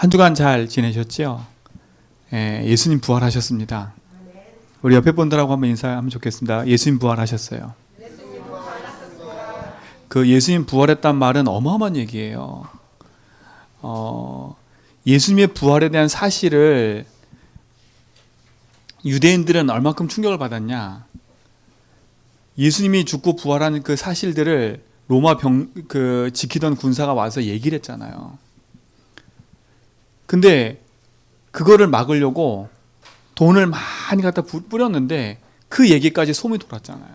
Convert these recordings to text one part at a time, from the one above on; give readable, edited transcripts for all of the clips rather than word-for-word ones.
한 주간 잘 지내셨죠? 예수님 부활하셨습니다. 우리 옆에 분들하고 한번 인사하면 좋겠습니다. 예수님 부활하셨어요. 그 예수님 부활했단 말은 어마어마한 얘기예요. 예수님의 부활에 대한 사실을 유대인들은 얼마큼 충격을 받았냐? 예수님이 죽고 부활한 그 사실들을 로마 지키던 군사가 와서 얘기를 했잖아요. 근데 그거를 막으려고 돈을 많이 갖다 뿌렸는데 그 얘기까지 소문이 돌았잖아요.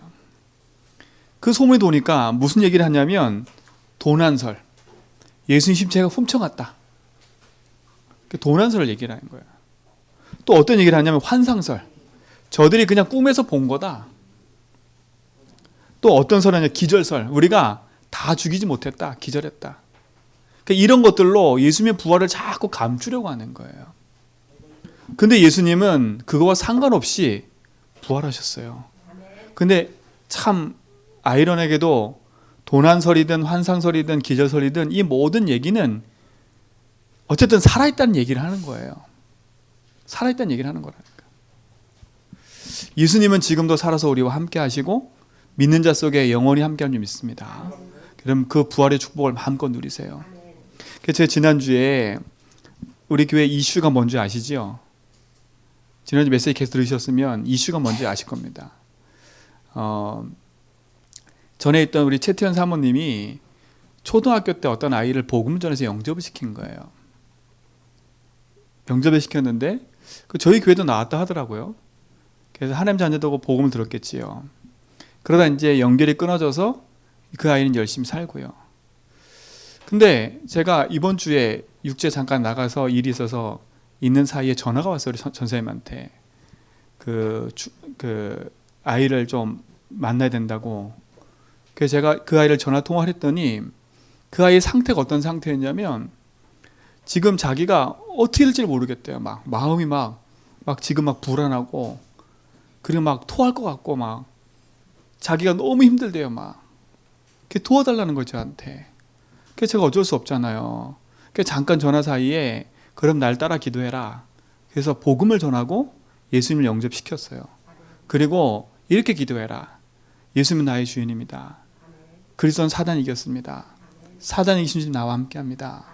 그 소문이 도니까 무슨 얘기를 하냐면 도난설, 예수님 십자가가 훔쳐갔다. 도난설을 얘기를 하는 거예요. 또 어떤 얘기를 하냐면 환상설, 저들이 그냥 꿈에서 본 거다. 또 어떤 설이냐, 기절설, 우리가 다 죽이지 못했다, 기절했다. 그러니까 이런 것들로 예수님의 부활을 자꾸 감추려고 하는 거예요. 근데 예수님은 그거와 상관없이 부활하셨어요. 근데 참 아이러니하게도 도난설이든 환상설이든 기절설이든 이 모든 얘기는 어쨌든 살아있다는 얘기를 하는 거예요. 살아있다는 얘기를 하는 거라니까. 예수님은 지금도 살아서 우리와 함께 하시고 믿는 자 속에 영원히 함께 하는 줄 믿습니다. 그럼 그 부활의 축복을 마음껏 누리세요. 제가 지난주에 우리 교회 이슈가 뭔지 아시죠? 지난주 메시지 계속 들으셨으면 이슈가 뭔지 아실 겁니다. 전에 있던 우리 최태현 사모님이 초등학교 때 어떤 아이를 복음전에서 영접을 시킨 거예요. 영접을 시켰는데 저희 교회도 나왔다 하더라고요. 그래서 하나님 자녀도 복음을 들었겠지요. 그러다 이제 연결이 끊어져서 그 아이는 열심히 살고요. 근데 제가 이번 주에 육지에 잠깐 나가서 일이 있어서 있는 사이에 전화가 왔어요. 우리 전사님한테 그 아이를 좀 만나야 된다고. 그래서 제가 그 아이를 전화 통화를 했더니 그 아이의 상태가 어떤 상태였냐면 지금 자기가 어떻게 될지 모르겠대요. 막 마음이 막 지금 막 불안하고 그리고 막 토할 것 같고 막 자기가 너무 힘들대요. 막 도와달라는 거죠, 저한테. 그래서 제가 어쩔 수 없잖아요. 그래서 잠깐 전화 사이에 그럼 날 따라 기도해라. 그래서 복음을 전하고 예수님을 영접시켰어요. 그리고 이렇게 기도해라. 예수님은 나의 주인입니다. 그리스도는 사단이 이겼습니다. 사단이 이기신 주 나와 함께합니다.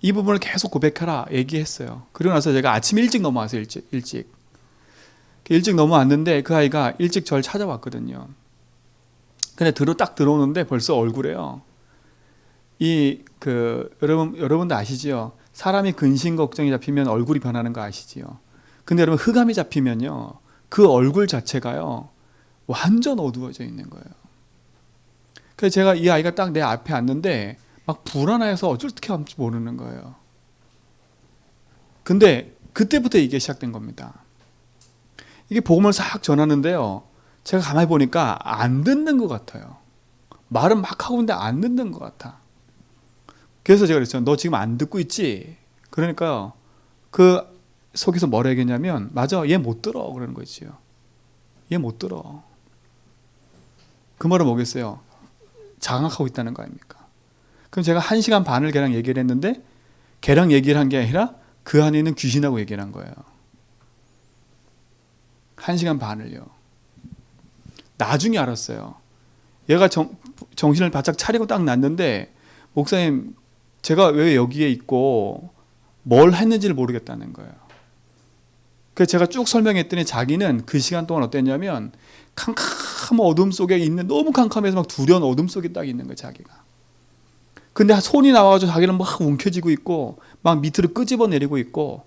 이 부분을 계속 고백하라 얘기했어요. 그리고 나서 제가 아침 일찍 넘어왔어요. 일찍 넘어왔는데 그 아이가 일찍 저를 찾아왔거든요. 근데 딱 들어오는데 벌써 얼굴에요. 여러분도 아시지요? 사람이 근심 걱정이 잡히면 얼굴이 변하는 거 아시지요? 근데 여러분 흑암이 잡히면요, 그 얼굴 자체가요 완전 어두워져 있는 거예요. 그래서 제가 이 아이가 딱 내 앞에 앉는데 막 불안해서 어떻게 할지 모르는 거예요. 근데 그때부터 이게 시작된 겁니다. 이게 복음을 싹 전하는데요, 제가 가만히 보니까 안 듣는 것 같아요. 말은 막 하고 있는데 안 듣는 것 같아. 그래서 제가 그랬죠. 너 지금 안 듣고 있지? 그러니까요, 그 속에서 뭐라 얘기했냐면, 맞아, 얘 못 들어. 그러는 거지요. 얘 못 들어. 그 말은 뭐겠어요? 장악하고 있다는 거 아닙니까? 그럼 제가 1시간 반을 걔랑 얘기를 했는데, 걔랑 얘기를 한 게 아니라 그 안에 있는 귀신하고 얘기를 한 거예요. 1시간 반을요. 나중에 알았어요. 얘가 정신을 바짝 차리고 딱 났는데, 목사님, 제가 왜 여기에 있고 뭘 했는지를 모르겠다는 거예요. 그래서 제가 쭉 설명했더니 자기는 그 시간 동안 어땠냐면 캄캄한 어둠 속에 있는, 너무 캄캄해서 막 두려운 어둠 속에 딱 있는 거예요, 자기가. 근데 손이 나와가지고 자기는 막 움켜쥐고 있고 막 밑으로 끄집어 내리고 있고,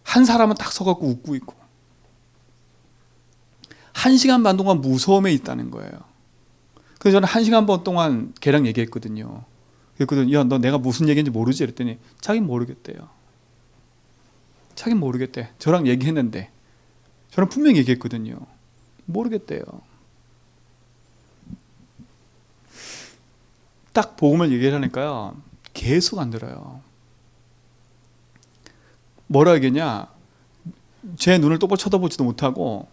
한 사람은 딱 서갖고 웃고 있고, 1시간 반 동안 무서움에 있다는 거예요. 그래서 저는 1시간 반 동안 걔랑 얘기했거든요. 그랬거든요. 야, 너 내가 무슨 얘기인지 모르지? 그랬더니 자긴 모르겠대요. 자긴 모르겠대. 저랑 얘기했는데, 저는 분명히 얘기했거든요. 모르겠대요. 딱 복음을 얘기를 하니까요, 계속 안 들어요. 뭐라 하겠냐, 제 눈을 똑바로 쳐다보지도 못하고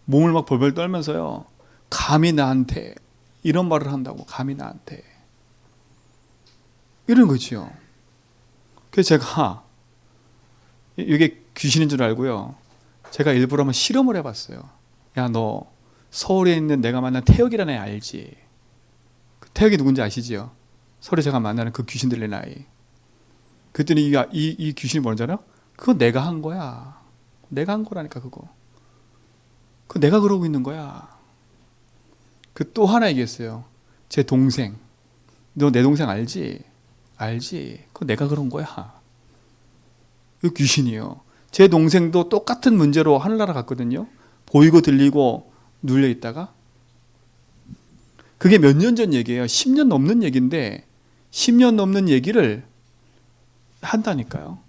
몸을 막 벌벌 떨면서요, 감히 나한테 이런 말을 한다고, 감히 나한테 이런 거지요. 그래서 제가 이게 귀신인 줄 알고요. 제가 일부러 한번 실험을 해봤어요. 야, 너 서울에 있는 내가 만난 태혁이라는 애 알지? 그 태혁이 누군지 아시지요? 서울에 제가 만나는 그 귀신 들린 아이. 그랬더니 이 귀신이 뭔지 알아요? 그거 내가 한 거야. 내가 한 거라니까 그거. 그거 내가 그러고 있는 거야. 그 또 하나 얘기했어요. 제 동생. 너 내 동생 알지? 알지? 그거 내가 그런 거야. 이 귀신이요. 제 동생도 똑같은 문제로 하늘나라 갔거든요. 보이고 들리고 눌려 있다가. 그게 몇 년 전 얘기예요. 10년 넘는 얘기인데 10년 넘는 얘기를 한다니까요.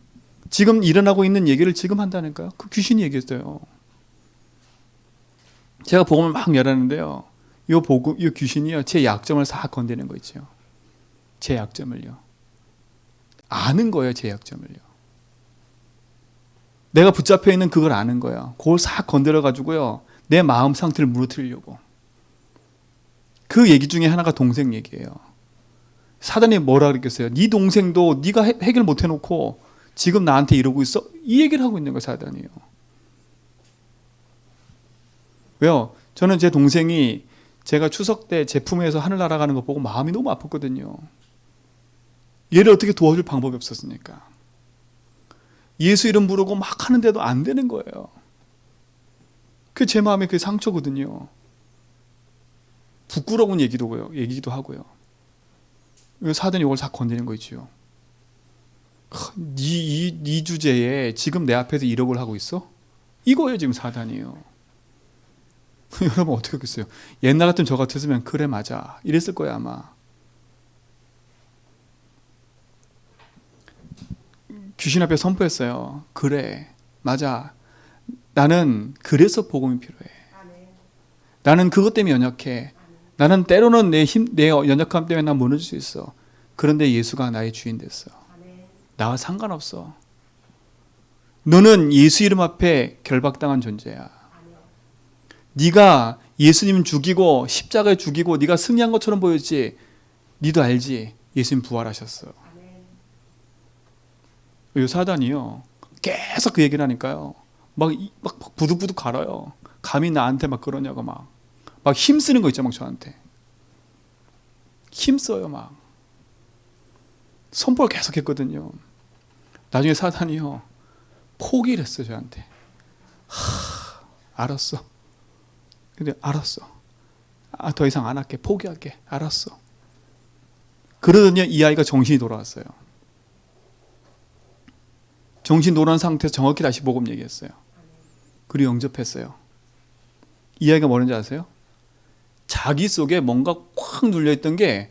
지금 일어나고 있는 얘기를 지금 한다니까요. 그 귀신이 얘기했어요. 제가 복음을 막 열었는데요. 이 귀신이요. 제 약점을 싹 건드리는 거 있죠. 제 약점을요. 아는 거예요. 제 약점을요. 내가 붙잡혀 있는 그걸 아는 거야. 그걸 싹 건드려 가지고요. 내 마음 상태를 무너뜨리려고. 그 얘기 중에 하나가 동생 얘기예요. 사단이 뭐라 그랬겠어요? 네 동생도 네가 해결 못 해놓고 지금 나한테 이러고 있어? 이 얘기를 하고 있는 거예요. 사단이요. 왜요? 저는 제 동생이 제가 추석 때 제품회에서 하늘 날아가는 거 보고 마음이 너무 아팠거든요. 얘를 어떻게 도와줄 방법이 없었으니까. 예수 이름 부르고 막 하는데도 안 되는 거예요. 그게 제 마음에 그게 상처거든요. 부끄러운 얘기도 하고요. 사단이 이걸 다 건드리는 거 있지요. 네 주제에 지금 내 앞에서 이러고 하고 있어? 이거예요 지금 사단이에요. 여러분 어떻게 하겠어요? 옛날 같은 저 같았으면 그래 맞아 이랬을 거야 아마. 귀신 앞에 선포했어요. 그래 맞아. 나는 그래서 복음이 필요해. 나는 그것 때문에 연약해. 나는 때로는 내 연약함 때문에 난 무너질 수 있어. 그런데 예수가 나의 주인 됐어. 나와 상관없어. 너는 예수 이름 앞에 결박당한 존재야. 네가 예수님 죽이고 십자가에 죽이고 네가 승리한 것처럼 보였지. 네도 알지. 예수님 부활하셨어. 이 사단이요. 계속 그 얘기를 하니까요. 막 부득부득 갈아요. 감히 나한테 막 그러냐고 막 힘쓰는 거 있죠. 막 저한테. 힘써요 막. 선포를 계속 했거든요. 나중에 사단이요. 포기를 했어요 저한테. 알았어. 근데 알았어. 더 이상 안 할게. 포기할게. 알았어. 그러더니 이 아이가 정신이 돌아왔어요. 정신 돌아온 상태에서 정확히 다시 복음 얘기했어요. 그리고 영접했어요. 이 아이가 뭐라는지 아세요? 자기 속에 뭔가 꽉 눌려있던 게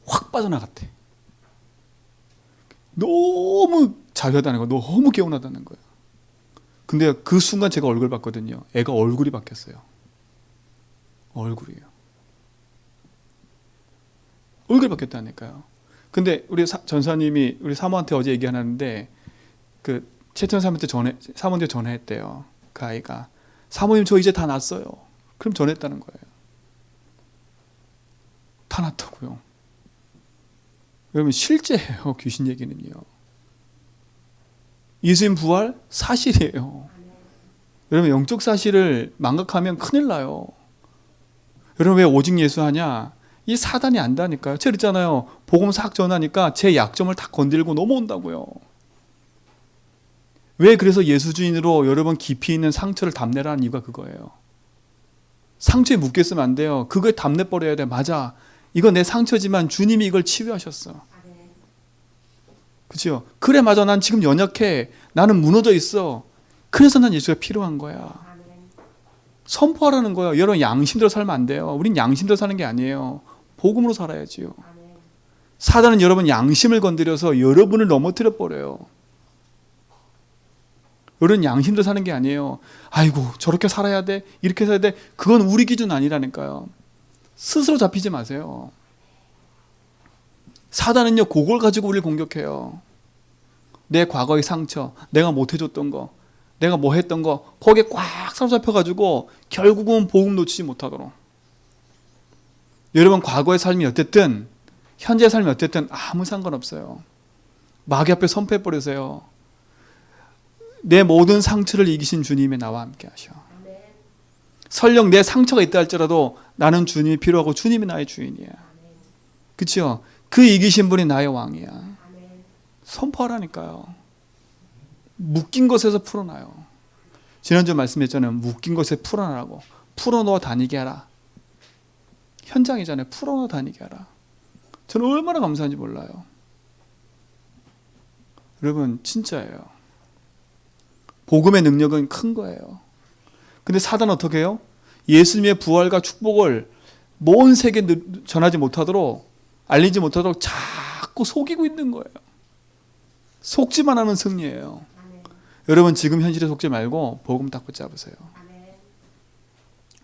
확 빠져나갔대. 너무 자유하다는 거예요. 너무 개운하다는 거예요. 근데 그 순간 제가 얼굴 봤거든요. 애가 얼굴이 바뀌었어요. 얼굴이요. 얼굴이 바뀌었다니까요. 근데 우리 전사님이 우리 사모한테 어제 얘기하는데 그 최태원 사모한테 사모한테 전화했대요. 그 아이가 사모님 저 이제 다 났어요. 그럼 전했다는 거예요. 다 났다고요. 여러분 실제예요. 귀신 얘기는요. 예수님 부활 사실이에요. 여러분 영적 사실을 망각하면 큰일 나요. 여러분 왜 오직 예수 하냐? 이 사단이 안다니까요. 제가 그랬잖아요. 복음 싹 전하니까 제 약점을 다 건들고 넘어온다고요. 왜 그래서 예수 주인으로 여러분 깊이 있는 상처를 담내라는 이유가 그거예요. 상처에 묶였으면 안 돼요. 그거에 담내버려야 돼. 맞아. 이거 내 상처지만 주님이 이걸 치유하셨어. 그렇죠? 그래 맞아. 난 지금 연약해. 나는 무너져 있어. 그래서 난 예수가 필요한 거야. 선포하라는 거예요. 여러분 양심대로 살면 안 돼요. 우린 양심대로 사는 게 아니에요. 복음으로 살아야지요. 사단은 여러분 양심을 건드려서 여러분을 넘어뜨려 버려요. 여러분 양심대로 사는 게 아니에요. 아이고 저렇게 살아야 돼. 이렇게 살아야 돼. 그건 우리 기준 아니라니까요. 스스로 잡히지 마세요. 사단은요 그걸 가지고 우리를 공격해요. 내 과거의 상처, 내가 못해줬던 거, 내가 뭐 했던 거 거기에 꽉 사로잡혀가지고 결국은 복음 놓치지 못하도록. 여러분 과거의 삶이 어땠든 현재의 삶이 어땠든 아무 상관없어요. 마귀 앞에 선포해 버리세요. 내 모든 상처를 이기신 주님이 나와 함께 하셔. 설령 내 상처가 있다 할지라도 나는 주님이 필요하고 주님이 나의 주인이야. 그렇죠? 그 이기신 분이 나의 왕이야. 선포하라니까요. 묶인 것에서 풀어놔요. 지난주 말씀했잖아요. 묶인 것에 풀어놔라고. 풀어놓아 다니게 하라. 현장이잖아요. 풀어놓아 다니게 하라. 저는 얼마나 감사한지 몰라요. 여러분 진짜예요. 복음의 능력은 큰 거예요. 근데 사단은 어떻게 해요? 예수님의 부활과 축복을 온 세계에 전하지 못하도록, 알리지 못하도록 자꾸 속이고 있는 거예요. 속지만 하면 승리예요. 여러분 지금 현실에 속지 말고 복음 딱 붙잡으세요.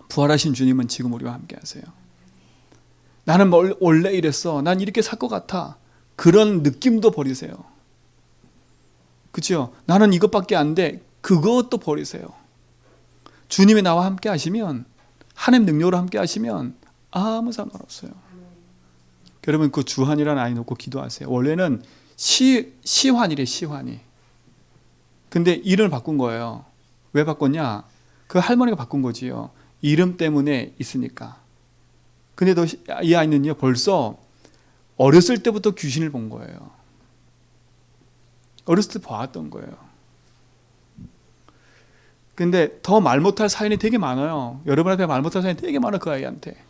부활하신 주님은 지금 우리와 함께 하세요. 나는 원래 이랬어. 난 이렇게 살 것 같아. 그런 느낌도 버리세요. 그렇죠? 나는 이것밖에 안 돼. 그것도 버리세요. 주님이 나와 함께 하시면, 하나님 능력으로 함께 하시면 아무 상관없어요. 여러분 그 주한이라는 아이 놓고 기도하세요. 원래는 시환이래. 시환이. 근데 이름을 바꾼 거예요. 왜 바꿨냐? 그 할머니가 바꾼 거지요. 이름 때문에 있으니까. 근데 이 아이는요 벌써 어렸을 때부터 귀신을 본 거예요. 어렸을 때 봐왔던 거예요. 근데 더 말 못할 사연이 되게 많아요. 여러분 앞에 말 못할 사연이 되게 많아요. 그 아이한테.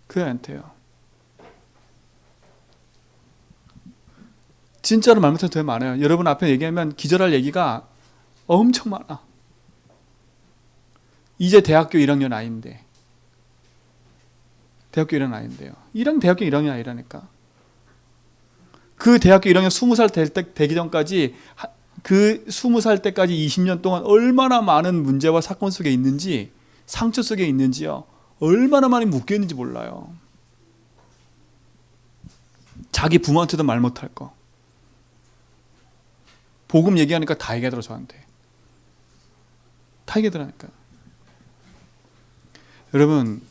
그 아이한테요. 진짜로 말 못할 되게 많아요. 여러분 앞에 얘기하면 기절할 얘기가 엄청 많아. 이제 대학교 1학년 아이인데. 대학교 1학년 아이인데요. 대학교 1학년 아이라니까. 그 대학교 1학년 20살 되기 전까지 그 20살 때까지 20년 동안 얼마나 많은 문제와 사건 속에 있는지, 상처 속에 있는지요. 얼마나 많이 묶여 있는지 몰라요. 자기 부모한테도 말 못할 거. 복음 얘기하니까 다 얘기하더라 저한테. 다 얘기하더라니까. 여러분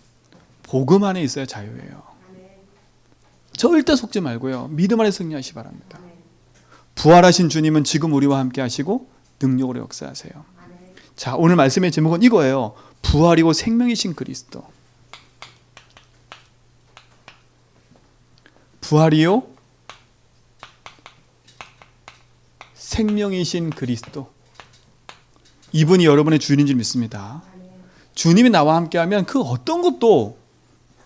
복음 안에 있어야 자유예요. 절대 속지 말고요. 믿음 안에 승리하시기 바랍니다. 부활하신 주님은 지금 우리와 함께 하시고 능력으로 역사하세요. 자, 오늘 말씀의 제목은 이거예요. 부활이고 생명이신 그리스도. 부활이요 생명이신 그리스도. 이분이 여러분의 주인인 줄 믿습니다. 주님이 나와 함께하면 그 어떤 것도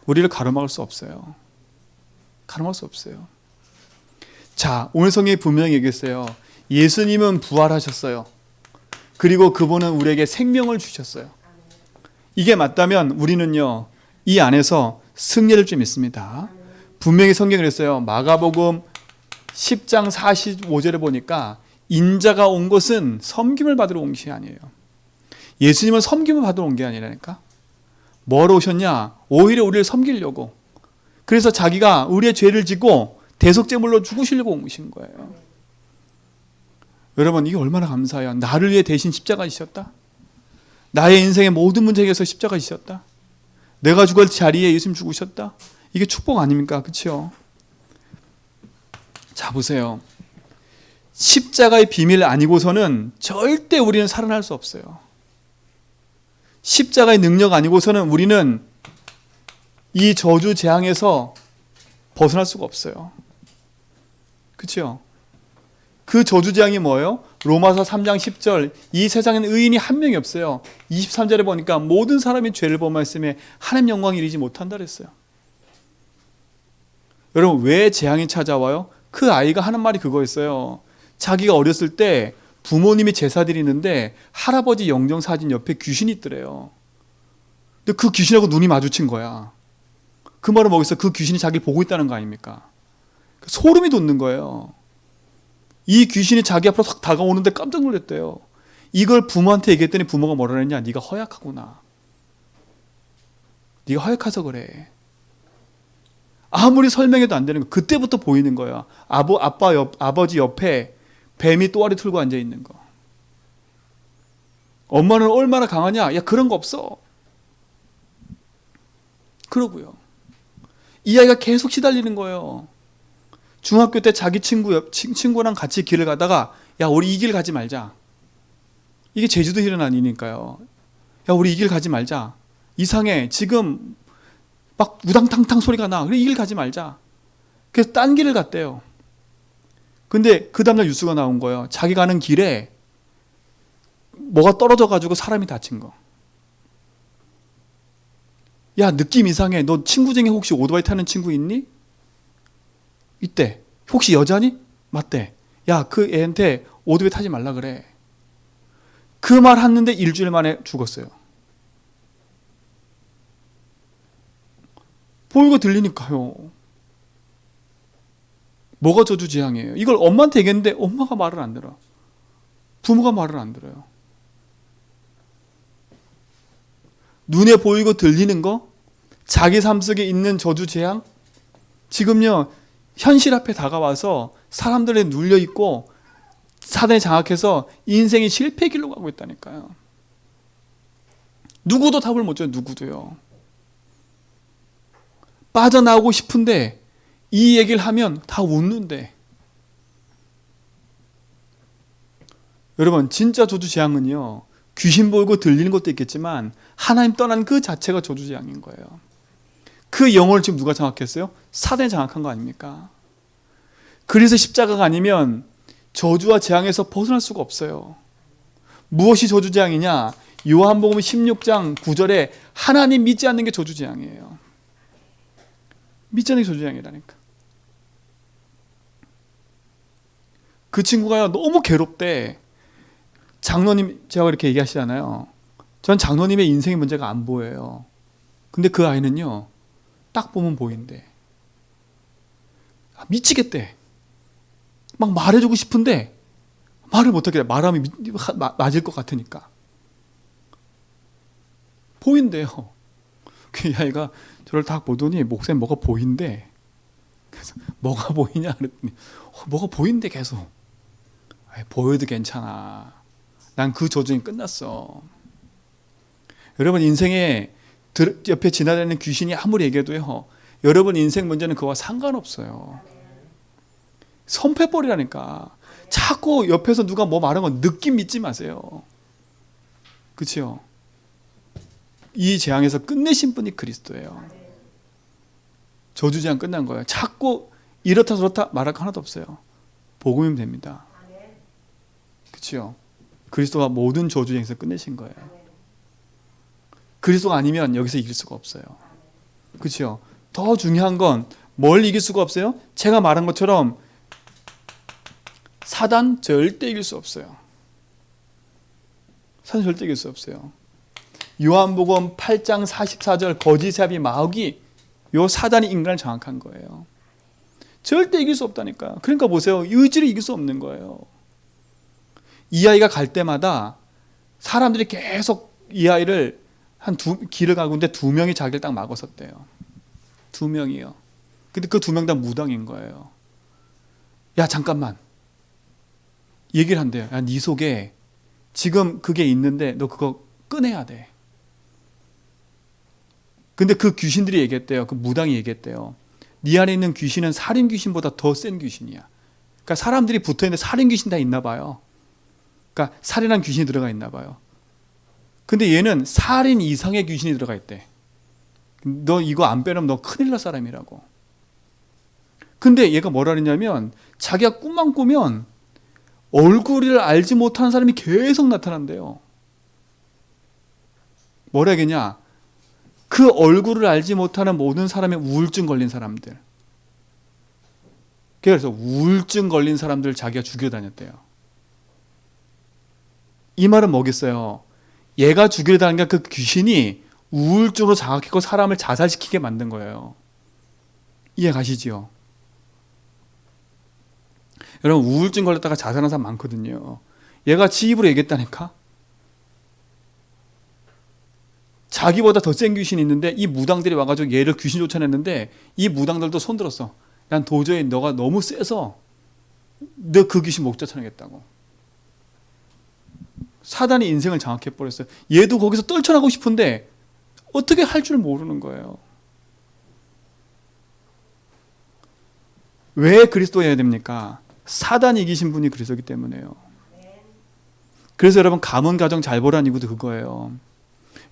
우리를 가로막을 수 없어요. 가로막을 수 없어요. 자, 오늘 성경이 분명히 얘기했어요. 예수님은 부활하셨어요. 그리고 그분은 우리에게 생명을 주셨어요. 이게 맞다면 우리는요 이 안에서 승리를 좀 믿습니다. 분명히 성경이 그랬어요. 마가복음 10장 45절에 보니까 인자가 온 것은 섬김을 받으러 온 것이 아니에요. 예수님은 섬김을 받으러 온 게 아니라니까. 뭐로 오셨냐? 오히려 우리를 섬기려고. 그래서 자기가 우리의 죄를 짓고 대속제물로 죽으시려고 오신 거예요. 여러분 이게 얼마나 감사해요. 나를 위해 대신 십자가 지셨다. 나의 인생의 모든 문제 해결해서 십자가 지셨다. 내가 죽을 자리에 예수님 죽으셨다. 이게 축복 아닙니까? 그렇죠? 자 보세요. 십자가의 비밀 아니고서는 절대 우리는 살아날 수 없어요. 십자가의 능력 아니고서는 우리는 이 저주 재앙에서 벗어날 수가 없어요. 그렇죠? 그 저주 재앙이 뭐예요? 로마서 3장 10절 이 세상에는 의인이 한 명이 없어요. 23절에 보니까 모든 사람이 죄를 범하였음에 하나님 영광에 이르지 못한다 그랬어요. 여러분 왜 재앙이 찾아와요? 그 아이가 하는 말이 그거였어요. 자기가 어렸을 때 부모님이 제사 드리는데 할아버지 영정사진 옆에 귀신이 있더래요. 근데 그 귀신하고 눈이 마주친 거야. 그 말은 뭐겠어요? 그 귀신이 자기를 보고 있다는 거 아닙니까? 소름이 돋는 거예요. 이 귀신이 자기 앞으로 싹 다가오는데 깜짝 놀랐대요. 이걸 부모한테 얘기했더니 부모가 뭐라 그랬냐? 네가 허약하구나. 네가 허약해서 그래. 아무리 설명해도 안 되는 거. 그때부터 보이는 거야. 아버지 옆에 뱀이 또아리 틀고 앉아 있는 거. 엄마는 얼마나 강하냐? 야 그런 거 없어. 그러고요. 이 아이가 계속 시달리는 거예요. 중학교 때 자기 친구랑 같이 길을 가다가 야 우리 이 길 가지 말자. 이게 제주도 일어난 일이니까요. 야 우리 이 길 가지 말자. 이상해. 지금 막 우당탕탕 소리가 나. 그래 이 길 가지 말자. 그래서 딴 길을 갔대요. 근데 그 다음날 뉴스가 나온 거예요. 자기 가는 길에 뭐가 떨어져가지고 사람이 다친 거. 야 느낌 이상해. 너 친구 중에 혹시 오토바이 타는 친구 있니? 있대. 혹시 여자니? 맞대. 야 그 애한테 오토바이 타지 말라 그래. 그 말 했는데 일주일 만에 죽었어요. 보이고 들리니까요. 뭐가 저주재앙이에요? 이걸 엄마한테 얘기했는데 엄마가 말을 안 들어. 부모가 말을 안 들어요. 눈에 보이고 들리는 거, 자기 삶 속에 있는 저주재앙, 지금요 현실 앞에 다가와서 사람들에 눌려 있고 사단에 장악해서 인생이 실패 길로 가고 있다니까요. 누구도 답을 못 줘요. 누구도요. 빠져나오고 싶은데 이 얘기를 하면 다 웃는데. 여러분 진짜 저주재앙은요 귀신 보이고 들리는 것도 있겠지만 하나님 떠난 그 자체가 저주재앙인 거예요. 그 영혼을 지금 누가 장악했어요? 사단이 장악한 거 아닙니까? 그래서 십자가가 아니면 저주와 재앙에서 벗어날 수가 없어요. 무엇이 저주재앙이냐? 요한복음 16장 9절에 하나님 믿지 않는 게 저주재앙이에요. 믿지 않는 게 저주재앙이라니까. 그 친구가 너무 괴롭대. 장로님, 제가 이렇게 얘기하시잖아요. 전 장로님의 인생의 문제가 안 보여요. 근데 그 아이는요, 딱 보면 보인대. 미치겠대. 막 말해주고 싶은데 말을 못하게 돼. 말하면 맞을 것 같으니까. 보인대요. 그 아이가 저를 딱 보더니 목사님 뭐가 보인대. 그래서 뭐가 보이냐 그랬더니 뭐가 보인대 계속. 보여도 괜찮아. 난 그 조정이 끝났어. 여러분 인생에 옆에 지나다니는 귀신이 아무리 얘기해도요. 여러분 인생 문제는 그와 상관없어요. 선패버리라니까. 자꾸 옆에서 누가 뭐 말한 건 느낌 믿지 마세요. 그렇죠? 이 재앙에서 끝내신 분이 그리스도예요. 저주재앙 끝난 거예요. 자꾸 이렇다 저렇다 말할 거 하나도 없어요. 복음이면 됩니다. 그렇죠? 그리스도가 모든 저주재앙에서 끝내신 거예요. 그리스도가 아니면 여기서 이길 수가 없어요. 그렇죠? 더 중요한 건 뭘 이길 수가 없어요? 제가 말한 것처럼 사단 절대 이길 수 없어요. 사단 절대 이길 수 없어요. 요한복음 8장 44절 거짓사비 마귀, 요 사단이 인간을 장악한 거예요. 절대 이길 수 없다니까. 그러니까 보세요. 의지를 이길 수 없는 거예요. 이 아이가 갈 때마다 사람들이 계속 이 아이를 길을 가고 있는데 2명이 자기를 딱 막았었대요. 2명이요. 근데 그 2명 다 무당인 거예요. 야 잠깐만. 얘기를 한대요. 야, 네 속에 지금 그게 있는데 너 그거 꺼내야 돼. 근데 그 귀신들이 얘기했대요. 그 무당이 얘기했대요. 네 안에 있는 귀신은 살인 귀신보다 더 센 귀신이야. 그러니까 사람들이 붙어있는데 살인 귀신 다 있나 봐요. 그러니까 살인한 귀신이 들어가 있나 봐요. 근데 얘는 살인 이상의 귀신이 들어가 있대. 너 이거 안 빼놓으면 너 큰일 날 사람이라고. 근데 얘가 뭐라 그랬냐면 자기가 꿈만 꾸면 얼굴을 알지 못하는 사람이 계속 나타난대요. 뭐라 하겠냐? 그 얼굴을 알지 못하는 모든 사람의 우울증 걸린 사람들. 그래서 우울증 걸린 사람들 자기가 죽여 다녔대요. 이 말은 뭐겠어요? 얘가 죽이려 다니까 그 귀신이 우울증으로 장악했고 사람을 자살시키게 만든 거예요. 이해 가시지요? 여러분 우울증 걸렸다가 자살한 사람 많거든요. 얘가 지 입으로 얘기했다니까. 자기보다 더 센 귀신이 있는데 이 무당들이 와가지고 얘를 귀신 쫓아냈는데 이 무당들도 손들었어. 난 도저히 너가 너무 세서 너 그 귀신 못 쫓아내겠다고. 사단이 인생을 장악해버렸어요. 얘도 거기서 떨쳐나고 싶은데 어떻게 할 줄 모르는 거예요. 왜 그리스도여야 됩니까? 사단이 이기신 분이 그리스도이기 때문에요. 그래서 여러분 가문 가정 잘 보라는 이유도 그거예요.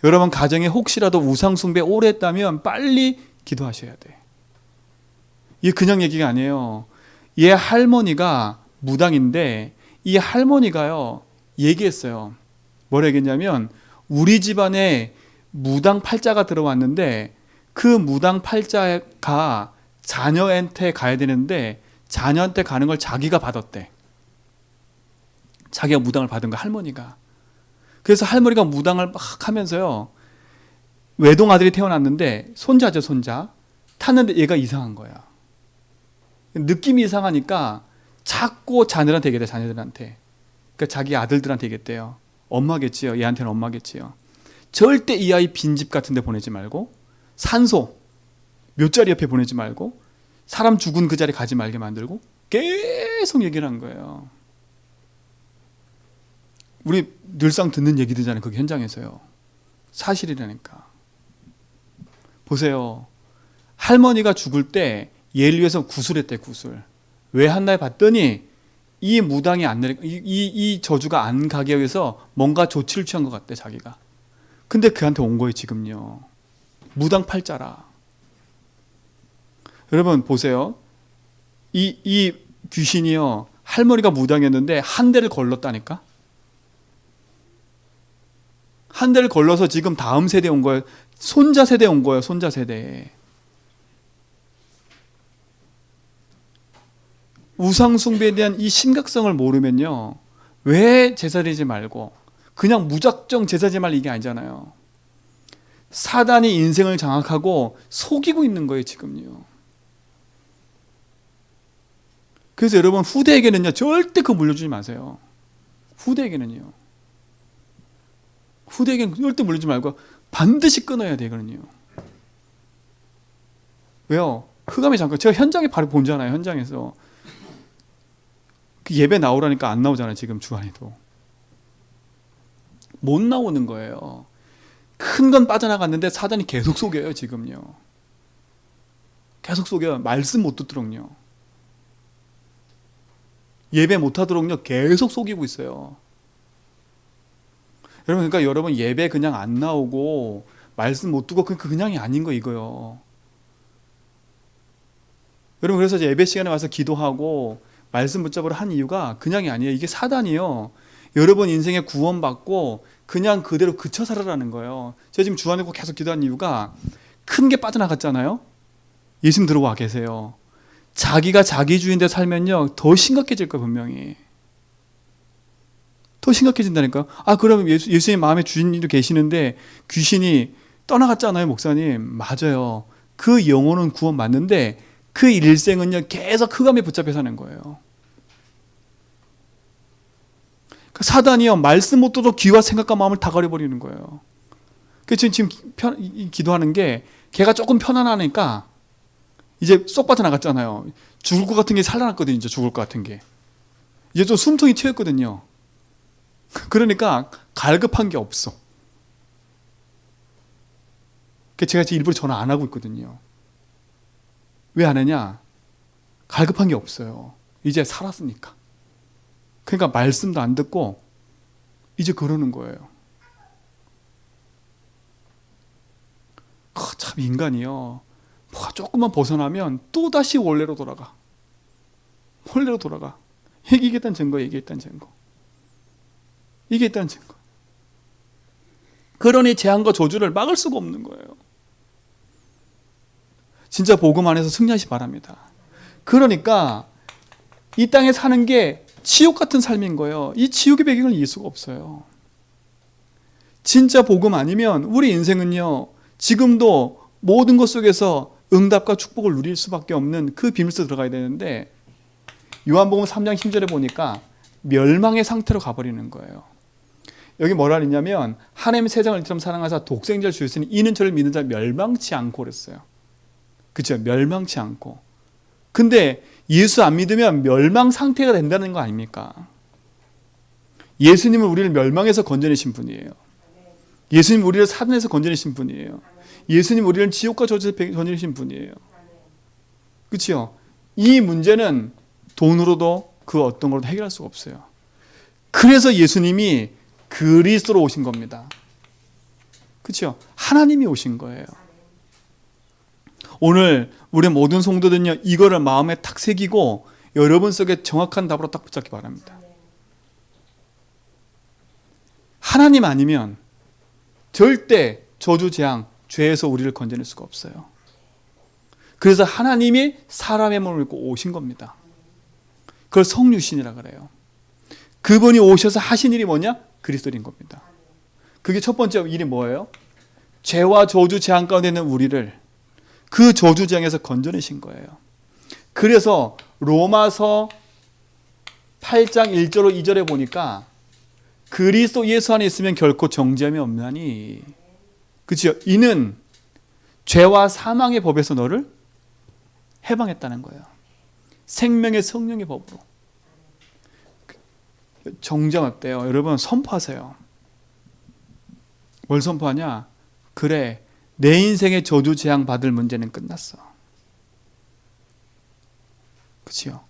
여러분 가정에 혹시라도 우상 숭배 오래 했다면 빨리 기도하셔야 돼. 이게 그냥 얘기가 아니에요. 얘 할머니가 무당인데 이 할머니가요 얘기했어요. 뭐라 얘기했냐면 우리 집안에 무당 팔자가 들어왔는데 그 무당 팔자가 자녀한테 가야 되는데 자녀한테 가는 걸 자기가 받았대. 자기가 무당을 받은 거 할머니가. 그래서 할머니가 무당을 막 하면서요 외동 아들이 태어났는데 손자죠 손자. 탔는데 얘가 이상한 거야. 느낌이 이상하니까 자꾸 자녀한테 얘기해 자녀들한테. 그러니까 자기 아들들한테 얘기했대요. 엄마겠지요. 얘한테는 엄마겠지요. 절대 이 아이 빈집 같은 데 보내지 말고 산소 묘자리 옆에 보내지 말고 사람 죽은 그 자리 가지 말게 만들고 계속 얘기를 한 거예요. 우리 늘상 듣는 얘기들잖아요. 그 현장에서요. 사실이라니까. 보세요. 할머니가 죽을 때 얘를 위해서 구슬했대 구슬. 왜 한날 봤더니 이 무당이 안 내려 이 저주가 안 가게 위해서 뭔가 조치를 취한 것 같대 자기가. 근데 그한테 온 거예요 지금요. 무당 팔자라. 여러분 보세요. 이 귀신이요 할머니가 무당이었는데 한 대를 걸렀다니까. 한 대를 걸러서 지금 다음 세대에 온 거예요. 손자 세대에 온 거예요. 손자 세대에. 우상 숭배에 대한 이 심각성을 모르면요. 왜 제사 드리지 말고 그냥 무작정 제사 드리지 말 이게 아니잖아요. 사단이 인생을 장악하고 속이고 있는 거예요 지금요. 그래서 여러분 후대에게는요 절대 그거 물려주지 마세요. 후대에게는요. 후대에게는 절대 물려주지 말고 반드시 끊어야 돼 이거는요. 왜요? 흑암이 잠깐 제가 현장에 바로 본잖아요. 현장에서 그 예배 나오라니까 안 나오잖아요. 지금 주한이도 못 나오는 거예요. 큰 건 빠져나갔는데 사단이 계속 속여요 지금요. 계속 속여요. 말씀 못 듣도록요. 예배 못 하도록요 계속 속이고 있어요. 여러분 그러니까 여러분 예배 그냥 안 나오고 말씀 못 듣고 그냥이 아닌 거 이거요. 여러분 그래서 예배 시간에 와서 기도하고 말씀 붙잡으러 한 이유가 그냥이 아니에요. 이게 사단이요. 여러분 인생에 구원받고 그냥 그대로 그쳐 살아라는 거예요. 제가 지금 주안에 계속 기도한 이유가 큰 게 빠져나갔잖아요. 예수님 들어와 계세요. 자기가 자기 주인대 살면요 더 심각해질 거예요. 분명히 더 심각해진다니까요. 아 그러면 예수님 마음의 주인도 계시는데 귀신이 떠나갔잖아요. 목사님. 맞아요. 그 영혼은 구원 맞는데 그 일생은요 계속 흑암에 붙잡혀 사는 거예요. 사단이요 말씀 못 들어도 귀와 생각과 마음을 다 가려버리는 거예요. 그래서 지금 기도하는 게 걔가 조금 편안하니까 이제 쏙 빠져나갔잖아요. 죽을 것 같은 게 살아났거든요. 이제 죽을 것 같은 게 이제 좀 숨통이 트였거든요. 그러니까 갈급한 게 없어. 제가 일부러 전화 안 하고 있거든요. 왜 안 하냐? 갈급한 게 없어요. 이제 살았으니까. 그러니까 말씀도 안 듣고 이제 그러는 거예요. 참 인간이요. 뭐가 조금만 벗어나면 또다시 원래로 돌아가. 원래로 돌아가. 이게 있다는 증거, 이게 있다는 증거. 이게 있다는 증거. 그러니 재앙과 저주를 막을 수가 없는 거예요. 진짜 복음 안에서 승리하시 바랍니다. 그러니까 이 땅에 사는 게 지옥 같은 삶인 거예요. 이 지옥의 배경을 이길 수가 없어요. 진짜 복음 아니면 우리 인생은요 지금도 모든 것 속에서 응답과 축복을 누릴 수밖에 없는 그 비밀 속에 들어가야 되는데 요한복음 3장 10절에 보니까 멸망의 상태로 가버리는 거예요. 여기 뭐라 그랬냐면 하나님 세상을 이처럼 사랑하사 독생자를 주셨으니 이는 저를 믿는 자 멸망치 않고 그랬어요. 그렇죠? 멸망치 않고. 근데 예수 안 믿으면 멸망 상태가 된다는 거 아닙니까? 예수님은 우리를 멸망에서 건져내신 분이에요. 예수님 우리를 사단에서 건져내신 분이에요. 예수님 우리를 지옥과 저주에서 건져내신 분이에요. 그렇죠? 이 문제는 돈으로도 그 어떤 걸로도 해결할 수가 없어요. 그래서 예수님이 그리스도로 오신 겁니다. 그렇죠? 하나님이 오신 거예요. 오늘 우리 모든 성도들은요, 이거를 마음에 탁 새기고 여러분 속에 정확한 답으로 딱 붙잡기 바랍니다. 하나님 아니면 절대 저주, 재앙, 죄에서 우리를 건져낼 수가 없어요. 그래서 하나님이 사람의 몸을 입고 오신 겁니다. 그걸 성육신이라 그래요. 그분이 오셔서 하신 일이 뭐냐? 그리스도인 겁니다. 그게 첫 번째 일이 뭐예요? 죄와 저주, 재앙 가운데 있는 우리를 그 저주, 재앙에서 건져내신 거예요. 그래서 로마서 8장 1절로 2절에 보니까 그리스도 예수 안에 있으면 결코 정죄함이 없나니, 그렇죠? 이는 죄와 사망의 법에서 너를 해방했다는 거예요. 생명의 성령의 법으로. 정죄함 어때요? 여러분 선포하세요. 뭘 선포하냐? 그래, 내 인생의 저주 재앙 받을 문제는 끝났어. 그렇죠?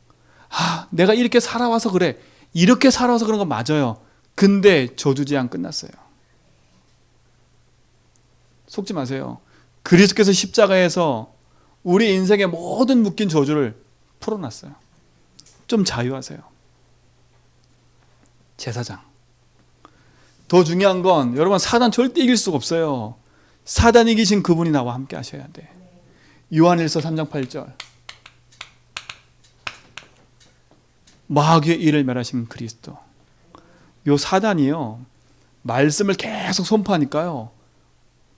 내가 이렇게 살아와서 그래. 이렇게 살아와서 그런 거 맞아요. 근데 저주 재앙 끝났어요. 속지 마세요. 그리스도께서 십자가에서 우리 인생의 모든 묶인 저주를 풀어놨어요. 좀 자유하세요. 제사장. 더 중요한 건 여러분, 사단 절대 이길 수가 없어요. 사단이 이기신 그분이 나와 함께 하셔야 돼. 요한일서 3장 8절. 마귀의 일을 멸하신 그리스도. 요 사단이요, 말씀을 계속 선포하니까요,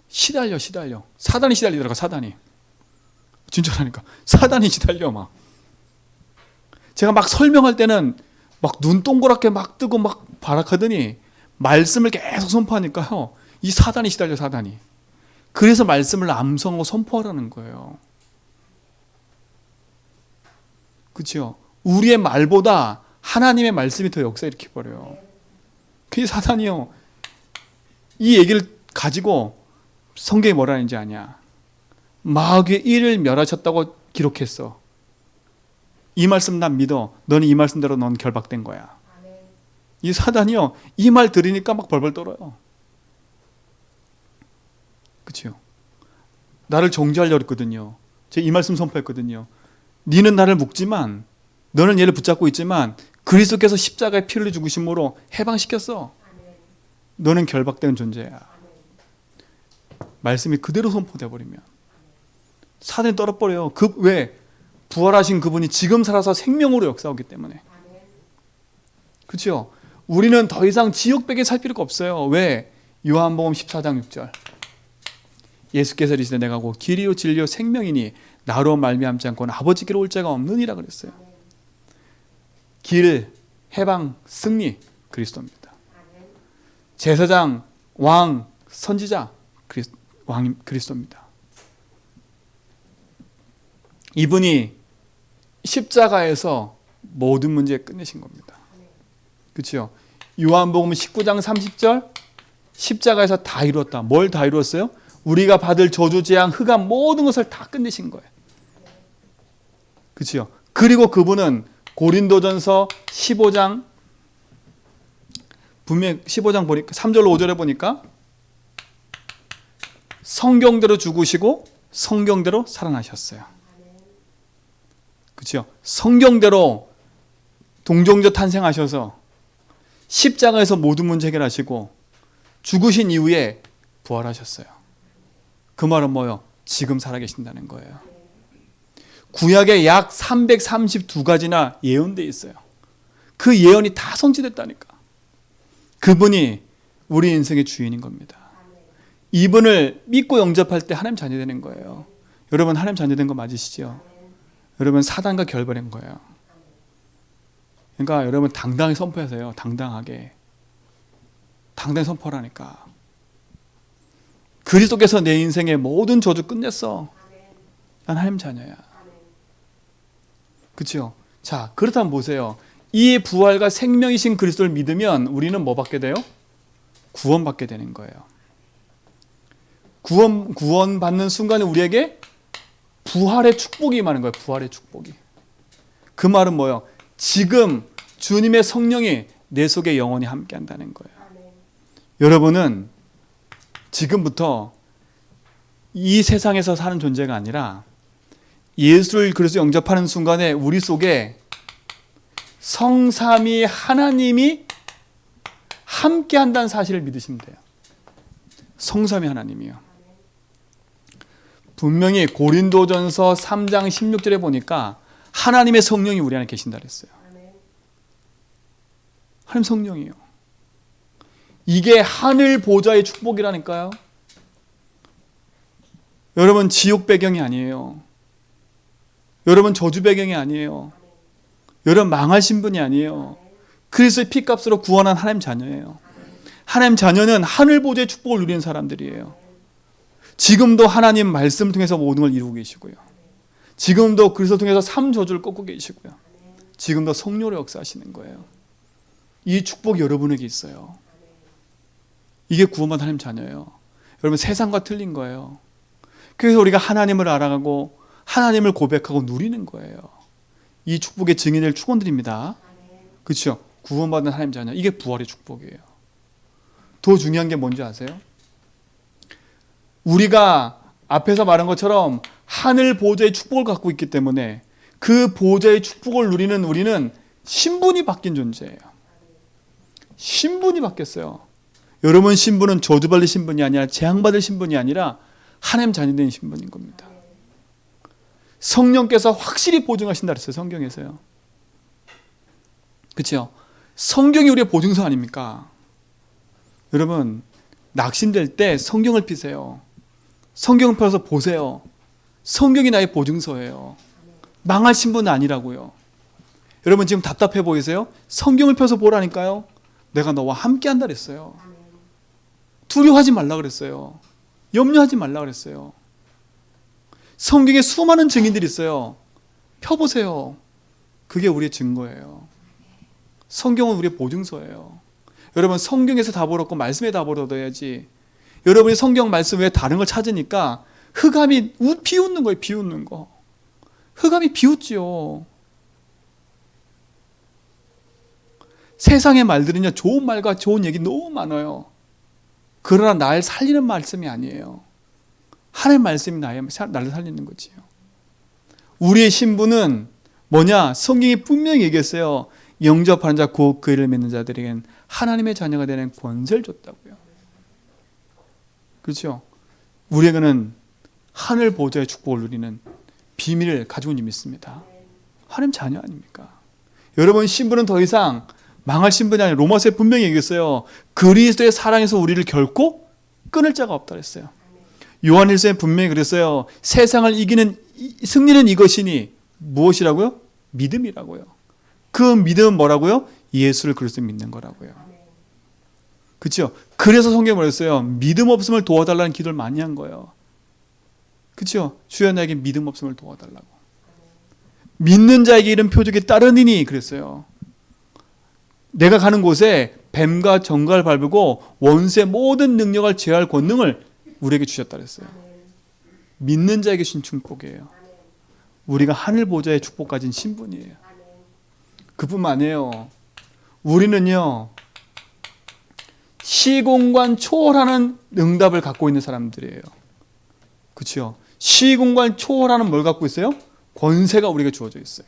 시달려. 사단이 시달리더라고. 사단이. 진짜라니까. 사단이 시달려. 막 제가 막 설명할 때는 막 눈 동그랗게 막 뜨고 막 발악하더니 말씀을 계속 선포하니까요, 이 사단이 시달려. 사단이. 그래서 말씀을 암송하고 선포하라는 거예요. 그렇죠? 우리의 말보다 하나님의 말씀이 더 역사 일으켜버려요. 그 사단이요, 이 얘기를 가지고 성경이 뭐라는지 아냐? 마귀의 일을 멸하셨다고 기록했어. 이 말씀 난 믿어. 너는 이 말씀대로 넌 결박된 거야. 이 사단이요, 이 말 들으니까 막 벌벌 떨어요. 그렇죠? 나를 정죄하려고 했거든요. 제가 이 말씀 선포했거든요. 니는 나를 묶지만, 너는 얘를 붙잡고 있지만 그리스도께서 십자가에 피를 죽으심으로 해방시켰어. 너는 결박된 존재야. 말씀이 그대로 선포돼 버리면 사단이 떨어버려요. 왜? 부활하신 그분이 지금 살아서 생명으로 역사하기 때문에. 그렇죠? 우리는 더 이상 지옥백에 살 필요가 없어요. 왜? 요한복음 14장 6절. 예수께서 이르시되 내가 곧 길이요 진리요 생명이니 나로 말미암지 않고는 아버지께로 올 자가 없느니라 그랬어요. 길, 해방, 승리, 그리스도입니다. 제사장, 왕, 선지자, 왕 그리스도입니다. 이분이 십자가에서 모든 문제 끝내신 겁니다. 그렇죠? 요한복음 19장 30절, 십자가에서 다 이루었다. 뭘 다 이루었어요? 우리가 받을 저주, 재앙, 흑암 모든 것을 다 끝내신 거예요. 그렇죠? 그리고 그분은 고린도전서 15장 분명 15장 보니까 3절로 5절에 보니까 성경대로 죽으시고 성경대로 살아나셨어요. 그렇죠? 성경대로 동정녀 탄생하셔서 십자가에서 모든 문제 해결하시고 죽으신 이후에 부활하셨어요. 그 말은 뭐예요? 지금 살아계신다는 거예요. 구약에 약 332가지나 예언되어 있어요. 그 예언이 다 성취됐다니까. 그분이 우리 인생의 주인인 겁니다. 이분을 믿고 영접할 때 하나님 자녀 되는 거예요. 여러분 하나님 자녀 된 거 맞으시죠? 여러분 사단과 결별한 거예요. 그러니까 여러분 당당히 선포하세요. 당당하게 선포하라니까. 그리스도께서 내 인생의 모든 저주 끝냈어. 난 하나님 자녀야. 그렇죠? 자, 그렇다면 보세요. 이 부활과 생명이신 그리스도를 믿으면 우리는 뭐 받게 돼요? 구원받게 되는 거예요. 구원받는 순간에 우리에게 부활의 축복이 임하는 거예요. 부활의 축복이. 그 말은 뭐예요? 지금 주님의 성령이 내 속에 영원히 함께 한다는 거예요. 여러분은 지금부터 이 세상에서 사는 존재가 아니라 예수를 그래서 영접하는 순간에 우리 속에 성삼위 하나님이 함께 한다는 사실을 믿으시면 돼요. 성삼위 하나님이요. 분명히 고린도전서 3장 16절에 보니까 하나님의 성령이 우리 안에 계신다 그랬어요. 하나님 성령이요. 이게 하늘 보좌의 축복이라니까요. 여러분 지옥 배경이 아니에요. 여러분 저주 배경이 아니에요. 여러분 망하신 분이 아니에요. 그리스도의 피값으로 구원한 하나님 자녀예요. 하나님 자녀는 하늘 보좌의 축복을 누리는 사람들이에요. 지금도 하나님 말씀 통해서 모든 걸 이루고 계시고요. 지금도 그리스도 통해서 삶 저주를 꺾고 계시고요. 지금도 성령으로 역사하시는 거예요. 이 축복이 여러분에게 있어요. 이게 구원받은 하나님 자녀예요. 여러분 세상과 틀린 거예요. 그래서 우리가 하나님을 알아가고 하나님을 고백하고 누리는 거예요. 이 축복의 증인될 축원드립니다. 그렇죠? 구원받은 하나님 자녀. 이게 부활의 축복이에요. 더 중요한 게 뭔지 아세요? 우리가 앞에서 말한 것처럼 하늘 보좌의 축복을 갖고 있기 때문에 그 보좌의 축복을 누리는 우리는 신분이 바뀐 존재예요. 신분이 바뀌었어요. 여러분 신분은 저주받을 신분이 아니라 재앙받을 신분이 아니라 하나님 자녀된 신분인 겁니다. 성령께서 확실히 보증하신다 그랬어요. 성경에서요. 그렇죠? 성경이 우리의 보증서 아닙니까? 여러분 낙심될 때 성경을 피세요. 성경을 펴서 보세요. 성경이 나의 보증서예요. 망할 신분은 아니라고요. 여러분 지금 답답해 보이세요? 성경을 펴서 보라니까요. 내가 너와 함께 한다 그랬어요. 두려워하지 말라 그랬어요. 염려하지 말라 그랬어요. 성경에 수많은 증인들이 있어요. 펴보세요. 그게 우리의 증거예요. 성경은 우리의 보증서예요. 여러분 성경에서 답을 얻고 말씀에 답을 얻어야지. 여러분이 성경 말씀 외에 다른 걸 찾으니까 흑암이 비웃는 거예요. 비웃는 거. 흑암이 비웃지요. 세상의 말들은요, 좋은 말과 좋은 얘기 너무 많아요. 그러나 날 살리는 말씀이 아니에요. 하나님의 말씀이 나를 살리는 거지요. 우리의 신분은 뭐냐? 성경이 분명히 얘기했어요. 영접하는 자, 곧 그 일을 믿는 자들에게는 하나님의 자녀가 되는 권세를 줬다고요. 그렇죠? 우리에게는 하늘 보좌의 축복을 누리는 비밀을 가지고 믿습니다. 하나님 자녀 아닙니까? 여러분 신분은 더 이상 망할 신분이 아니라 로마서에 분명히 얘기했어요. 그리스도의 사랑에서 우리를 결코 끊을 자가 없다 그랬어요. 요한일서에 분명히 그랬어요. 세상을 이기는 승리는 이것이니 무엇이라고요? 믿음이라고요. 그 믿음은 뭐라고요? 예수를 그리스도 믿는 거라고요. 그렇죠? 그래서 성경에 말했어요. 믿음 없음을 도와달라는 기도를 많이 한 거예요. 그렇죠? 주여 나에게 믿음 없음을 도와달라고. 믿는 자에게 이런 표적이 따르니니 그랬어요. 내가 가는 곳에 뱀과 정갈을 밟고 원수의 모든 능력을 제어할 권능을 우리에게 주셨다 그랬어요. 믿는 자에게 주신 축복이에요. 우리가 하늘 보좌의 축복 가진 신분이에요. 그뿐만 아니에요. 우리는요, 시공간 초월하는 응답을 갖고 있는 사람들이에요. 그렇죠? 시공간 초월하는 뭘 갖고 있어요? 권세가 우리에게 주어져 있어요.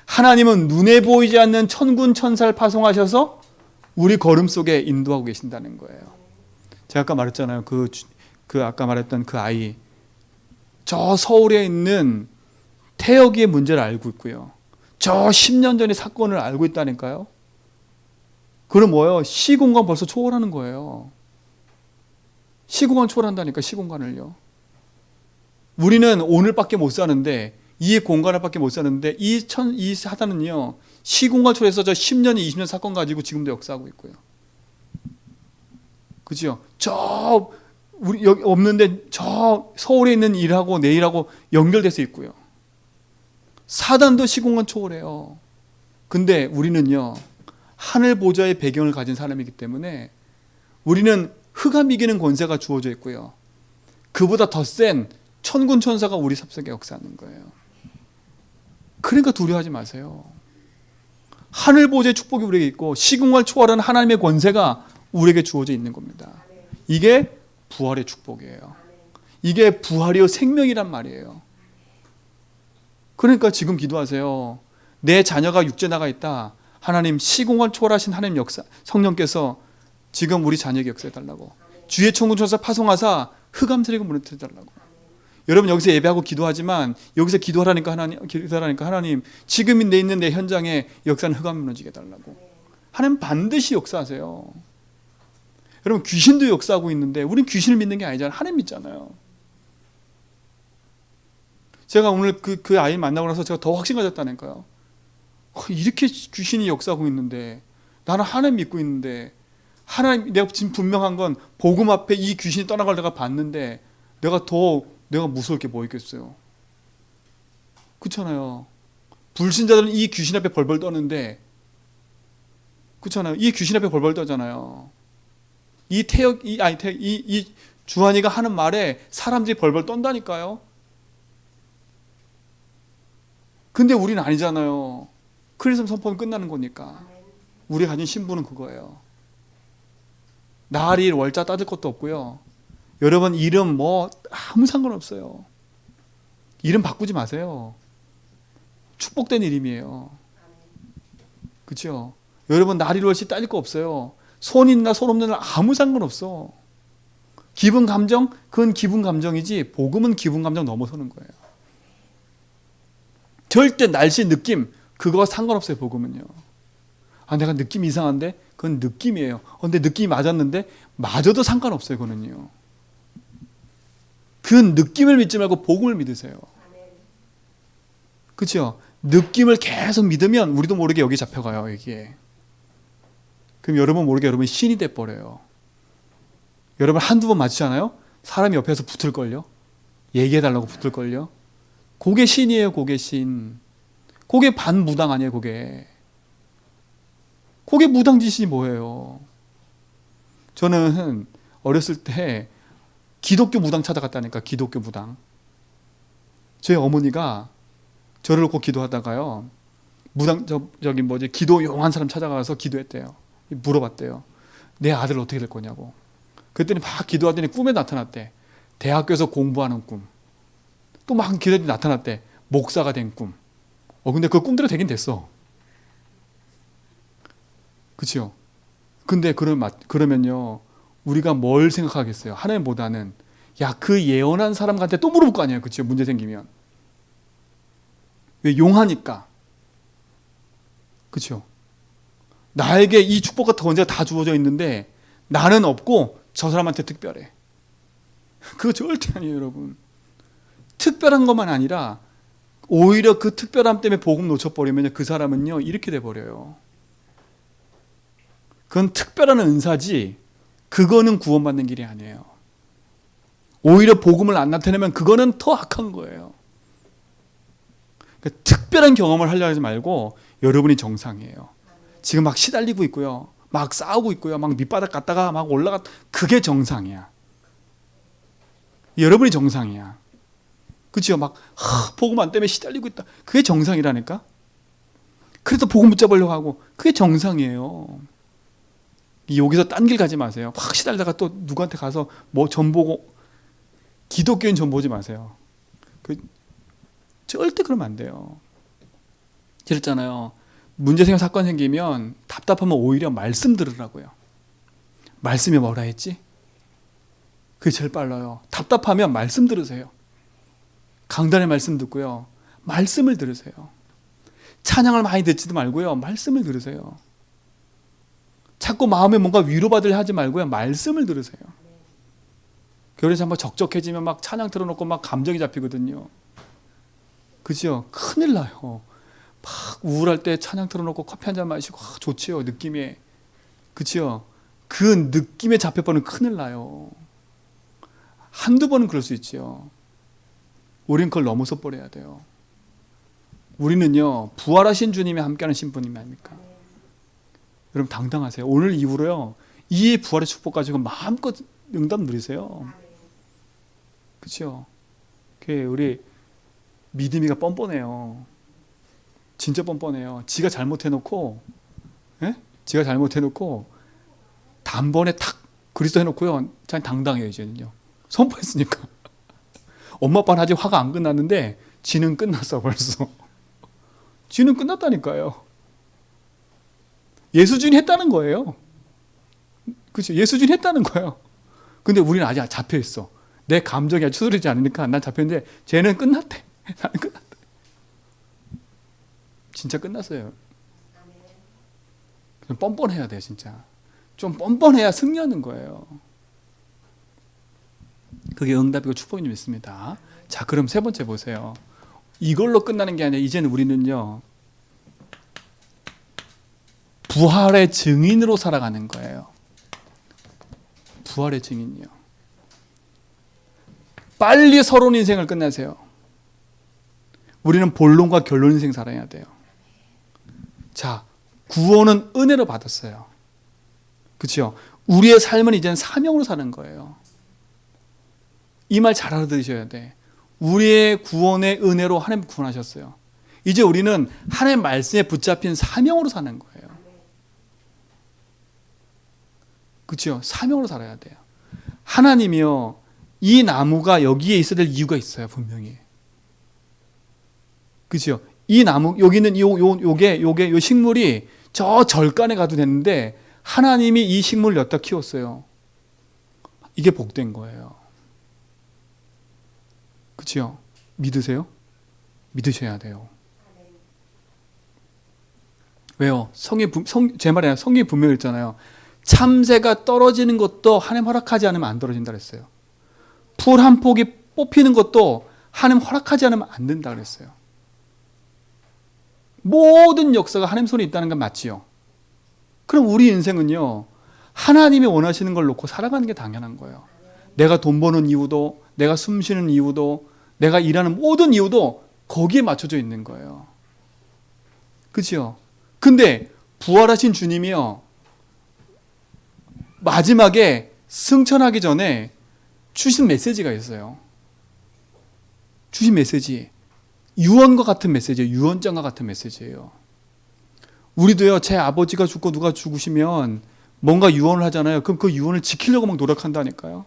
하나님은 눈에 보이지 않는 천군 천사를 파송하셔서 우리 걸음 속에 인도하고 계신다는 거예요. 제가 아까 말했잖아요. 아까 말했던 그 아이, 저 서울에 있는 태역이의 문제를 알고 있고요. 저 10년 전의 사건을 알고 있다니까요. 그럼 뭐예요? 시공간 벌써 초월하는 거예요. 시공간 초월한다니까, 시공간을요. 우리는 오늘밖에 못 사는데, 이 공간을밖에 못 사는데, 이 사단은요, 시공간 초월해서 저 10년, 20년 사건 가지고 지금도 역사하고 있고요. 그죠? 우리 여기 없는데, 저 서울에 있는 일하고 내일하고 연결돼서 있고요. 사단도 시공간 초월해요. 근데 우리는요, 하늘 보좌의 배경을 가진 사람이기 때문에 우리는 흑암 이기는 권세가 주어져 있고요. 그보다 더 센 천군 천사가 우리 삽속에 역사하는 거예요. 그러니까 두려워하지 마세요. 하늘 보좌의 축복이 우리에게 있고 시공을 초월하는 하나님의 권세가 우리에게 주어져 있는 겁니다. 이게 부활의 축복이에요. 이게 부활이요 생명이란 말이에요. 그러니까 지금 기도하세요. 내 자녀가 육체 나가 있다. 하나님 시공을 초월하신 하나님 역사 성령께서 지금 우리 자녀에게 역사해달라고. 주의 천군 천사 파송하사 흑암세력을 무너뜨려달라고. 여러분 여기서 예배하고 기도하지만 여기서 기도하라니까 하나님 지금 내 있는 내 현장에 역사는 흑암 무너지게 해달라고. 하나님 반드시 역사하세요. 여러분 귀신도 역사하고 있는데 우리는 귀신을 믿는 게 아니잖아요. 하나님 믿잖아요. 제가 오늘 그 아이 만나고 나서 제가 더 확신 가졌다니까요. 이렇게 귀신이 역사하고 있는데 나는 하나님 믿고 있는데 하나님 내가 지금 분명한 건 복음 앞에 이 귀신이 떠나갈 내가 봤는데 내가 무서울 게 뭐 있겠어요. 그렇잖아요. 불신자들은 이 귀신 앞에 벌벌 떠는데 그렇잖아요. 이 귀신 앞에 벌벌 떠잖아요. 이 주한이가 하는 말에 사람들이 벌벌 떤다니까요. 근데 우리는 아니잖아요. 그래서 선포는 끝나는 거니까. 우리 가진 신분은 그거예요. 날, 일, 월자 따질 것도 없고요. 여러분 이름 뭐 아무 상관없어요. 이름 바꾸지 마세요. 축복된 이름이에요. 그렇죠? 여러분 날, 일, 월시 따질 거 없어요. 손 있나 손 없는 날 아무 상관없어. 기분 감정? 그건 기분 감정이지 복음은 기분 감정 넘어서는 거예요. 절대 날씨 느낌 그거 상관없어요. 복음은요. 내가 느낌이 이상한데 그건 느낌이에요. 근데 느낌이 맞았는데 맞아도 상관없어요. 그거는요. 그 느낌을 믿지 말고 복음을 믿으세요. 그렇죠? 느낌을 계속 믿으면 우리도 모르게 여기 잡혀가요. 여기에. 그럼 여러분 모르게 여러분이 신이 돼버려요. 여러분 한두 번 맞추잖아요. 사람이 옆에서 붙을걸요. 얘기해달라고 붙을걸요. 그게 신이에요. 그게 신. 그게 반무당 아니에요. 그게 무당짓이 뭐예요. 저는 어렸을 때 기독교 무당 찾아갔다니까. 기독교 무당. 저희 어머니가 저를 놓고 기도하다가요. 무당 기도 용한 사람 찾아가서 기도했대요. 물어봤대요. 내 아들 어떻게 될 거냐고. 그랬더니 막 기도하더니 꿈에 나타났대. 대학교에서 공부하는 꿈. 또 막 기도했더니 나타났대. 목사가 된 꿈. 근데 그 꿈대로 되긴 됐어. 그치요? 근데 그러면요. 우리가 뭘 생각하겠어요? 하나님보다는 그 예언한 사람한테 또 물어볼 거 아니에요. 그치요? 문제 생기면. 왜? 용하니까. 그치요? 나에게 이 축복과 권세가 다 주어져 있는데 나는 없고 저 사람한테 특별해. 그거 절대 아니에요. 여러분. 특별한 것만 아니라 오히려 그 특별함 때문에 복음 놓쳐버리면 그 사람은요 이렇게 돼버려요. 그건 특별한 은사지 그거는 구원받는 길이 아니에요. 오히려 복음을 안 나타내면 그거는 더 악한 거예요. 그러니까 특별한 경험을 하려 하지 말고 여러분이 정상이에요. 지금 막 시달리고 있고요. 막 싸우고 있고요. 막 밑바닥 갔다가 막 그게 정상이야. 여러분이 정상이야. 그치요? 막 복음 안 때문에 시달리고 있다. 그게 정상이라니까. 그래도 복음 붙잡으려고 하고 그게 정상이에요. 여기서 딴 길 가지 마세요. 확 시달다가 또 누구한테 가서 뭐 전보고 기독교인 전보지 마세요. 절대 그러면 안 돼요. 그랬잖아요. 문제 생겨 사건 생기면 답답하면 오히려 말씀 들으라고요. 말씀이 뭐라 했지? 그게 제일 빨라요. 답답하면 말씀 들으세요. 강단의 말씀 듣고요. 말씀을 들으세요. 찬양을 많이 듣지도 말고요. 말씀을 들으세요. 자꾸 마음에 뭔가 위로받으려 하지 말고요. 말씀을 들으세요. 그래서 한번 적적해지면 막 찬양 틀어놓고 막 감정이 잡히거든요. 그죠? 큰일 나요. 막 우울할 때 찬양 틀어놓고 커피 한 잔 마시고 좋지요. 느낌에. 그죠? 그 느낌에 잡혀버리면 큰일 나요. 한두 번은 그럴 수 있지요. 우리는 그걸 넘어서 버려야 돼요. 우리는요 부활하신 주님이 함께하는 신부님 아닙니까? 여러분 당당하세요. 오늘 이후로요 이 부활의 축복 가지고 마음껏 응답 누리세요. 그렇죠? 우리 믿음이가 뻔뻔해요. 진짜 뻔뻔해요. 지가 잘못해놓고, 예? 지가 잘못해놓고 단번에 탁 그리스도 해놓고요. 참 당당해요 이제는요. 선포했으니까. 엄마 아빠는 아직 화가 안 끝났는데 지는 끝났어 벌써. 지는 끝났다니까요. 예수준이 했다는 거예요. 그렇죠? 예수준이 했다는 거예요. 근데 우리는 아직 잡혀 있어. 내 감정이 아직 추스르지 않으니까 난 잡혔는데 쟤는 끝났대. 나는 끝났대. 진짜 끝났어요. 좀 뻔뻔해야 돼요, 진짜. 좀 뻔뻔해야 승리하는 거예요. 그게 응답이고 축복인 줄 믿습니다. 자, 그럼 세 번째 보세요. 이걸로 끝나는 게 아니라 이제는 우리는요, 부활의 증인으로 살아가는 거예요. 부활의 증인이요. 빨리 서론 인생을 끝내세요. 우리는 본론과 결론 인생 살아야 돼요. 자, 구원은 은혜로 받았어요. 그렇죠? 우리의 삶은 이제는 사명으로 사는 거예요. 이 말 잘 알아들으셔야 돼. 우리의 구원의 은혜로 하나님 구원하셨어요. 이제 우리는 하나님의 말씀에 붙잡힌 사명으로 사는 거예요. 그렇죠? 사명으로 살아야 돼요. 하나님이요, 이 나무가 여기에 있어야 될 이유가 있어요, 분명히. 그렇죠? 이 나무, 여기는 요게 식물이 저 절간에 가도 되는데 하나님이 이 식물을 여기다 키웠어요. 이게 복된 거예요. 그렇죠? 믿으세요? 믿으셔야 돼요. 왜요? 제 말이 성경이 분명히 있잖아요. 참새가 떨어지는 것도 하나님 허락하지 않으면 안 떨어진다 그랬어요. 풀 한 폭이 뽑히는 것도 하나님 허락하지 않으면 안 된다 그랬어요. 모든 역사가 하나님 손에 있다는 건 맞지요. 그럼 우리 인생은요, 하나님이 원하시는 걸 놓고 살아가는 게 당연한 거예요. 내가 돈 버는 이유도, 내가 숨 쉬는 이유도, 내가 일하는 모든 이유도 거기에 맞춰져 있는 거예요. 그렇죠? 근데 부활하신 주님이요, 마지막에 승천하기 전에 주신 메시지가 있어요. 주신 메시지, 유언과 같은 메시지예요. 유언장과 같은 메시지예요. 우리도요, 제 아버지가 죽고 누가 죽으시면 뭔가 유언을 하잖아요. 그럼 그 유언을 지키려고 막 노력한다니까요.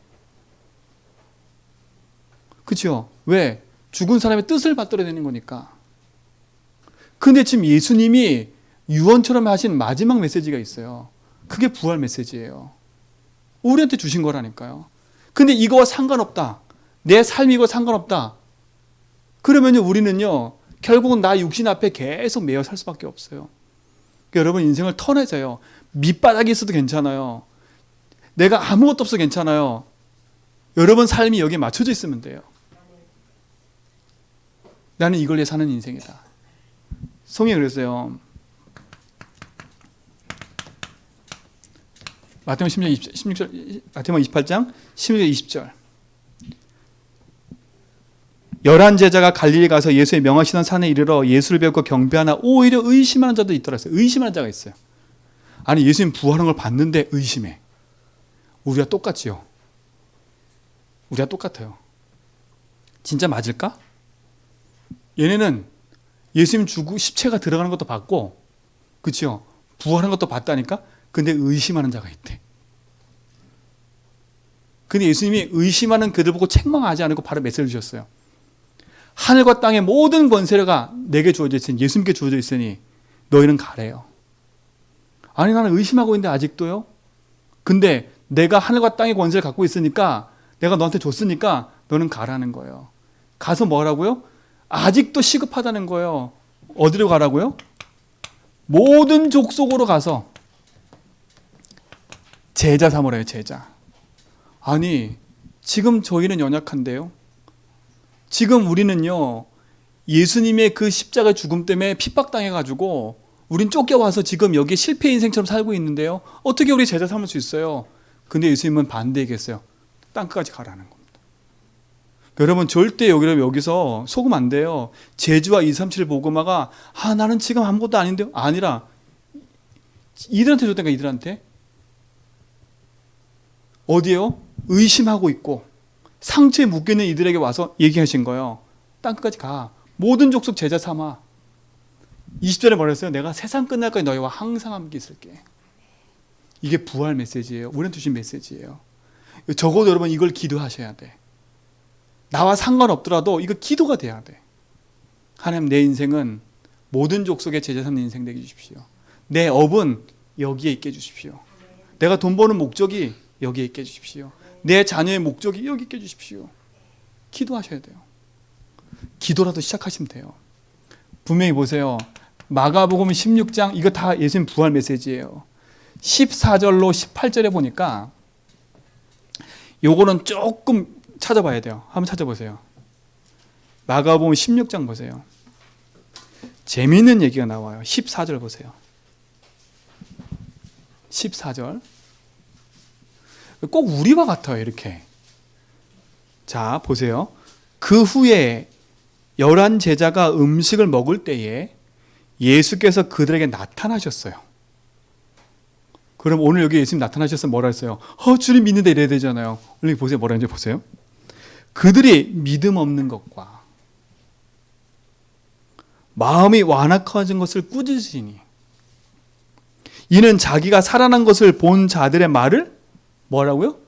그렇죠? 왜? 죽은 사람의 뜻을 받들어야 되는 거니까. 근데 지금 예수님이 유언처럼 하신 마지막 메시지가 있어요. 그게 부활 메시지예요. 우리한테 주신 거라니까요. 근데 이거와 상관없다. 내 삶이 이거 상관없다. 그러면요, 우리는요, 결국은 나 육신 앞에 계속 매여 살 수밖에 없어요. 그러니까 여러분, 인생을 턴해져요. 밑바닥에 있어도 괜찮아요. 내가 아무것도 없어도 괜찮아요. 여러분 삶이 여기에 맞춰져 있으면 돼요. 나는 이걸 위해 사는 인생이다. 성경이 그랬어요. 마태복음 16절, 마태복음 28장 16절 20절. 11 제자가 갈릴리 가서 예수의 명하시던 산에 이르러 예수를 뵙고 경배하나 오히려 의심하는 자도 있더라 했어요. 의심하는 자가 있어요. 아니, 예수님 부활한 걸 봤는데 의심해. 우리가 똑같지요. 우리가 똑같아요. 진짜 맞을까? 얘네는 예수님 죽고 십체가 들어가는 것도 봤고, 그렇죠? 부활한 것도 봤다니까? 근데 의심하는 자가 있대. 근데 예수님이 의심하는 그들 보고 책망하지 않고 바로 메시지를 주셨어요. 하늘과 땅의 모든 권세가 내게 주어져 있으니, 예수님께 주어져 있으니 너희는 가래요. 아니, 나는 의심하고 있는데 아직도요? 근데 내가 하늘과 땅의 권세를 갖고 있으니까, 내가 너한테 줬으니까 너는 가라는 거예요. 가서 뭐라고요? 아직도 시급하다는 거예요. 어디로 가라고요? 모든 족속으로 가서 제자 삼으래요, 제자. 아니, 지금 저희는 연약한데요. 지금 우리는요, 예수님의 그 십자가 죽음 때문에 핍박당해가지고 우린 쫓겨와서 지금 여기 실패 인생처럼 살고 있는데요. 어떻게 우리 제자 삼을 수 있어요? 근데 예수님은 반대 얘기했어요. 땅끝까지 가라는 겁니다. 여러분, 절대 여기서 속으면 안 돼요. 제주와 237 보고마가 나는 지금 아무것도 아닌데요? 아니라 이들한테 줬다니까. 이들한테 어디에요? 의심하고 있고 상처에 묶여있는 이들에게 와서 얘기하신 거예요. 땅끝까지 가. 모든 족속 제자 삼아. 20절에 뭐라 했어요? 내가 세상 끝날까지 너희와 항상 함께 있을게. 이게 부활 메시지예요. 우리한테 주신 메시지예요. 적어도 여러분 이걸 기도하셔야 돼. 나와 상관없더라도 이거 기도가 돼야 돼. 하나님, 내 인생은 모든 족속의 제자 삼는 인생 되게 해주십시오. 내 업은 여기에 있게 해주십시오. 내가 돈 버는 목적이 여기에 있게 해주십시오. 내 자녀의 목적이 여기 있게 해주십시오. 기도하셔야 돼요. 기도라도 시작하시면 돼요. 분명히 보세요. 마가복음 16장, 이거 다 예수님 부활 메시지예요. 14절로 18절에 보니까 요거는 조금 찾아봐야 돼요. 한번 찾아보세요. 마가복음 16장 보세요. 재미있는 얘기가 나와요. 14절 보세요. 14절. 꼭 우리와 같아요, 이렇게. 자, 보세요. 그 후에 11 제자가 음식을 먹을 때에 예수께서 그들에게 나타나셨어요. 그럼 오늘 여기 예수님 나타나셔서 뭐라 했어요? 주님 믿는데 이래야 되잖아요. 오늘 보세요. 뭐라 했는지 보세요. 그들이 믿음 없는 것과 마음이 완악해진 것을 꾸짖으시니 이는 자기가 살아난 것을 본 자들의 말을 뭐라고요?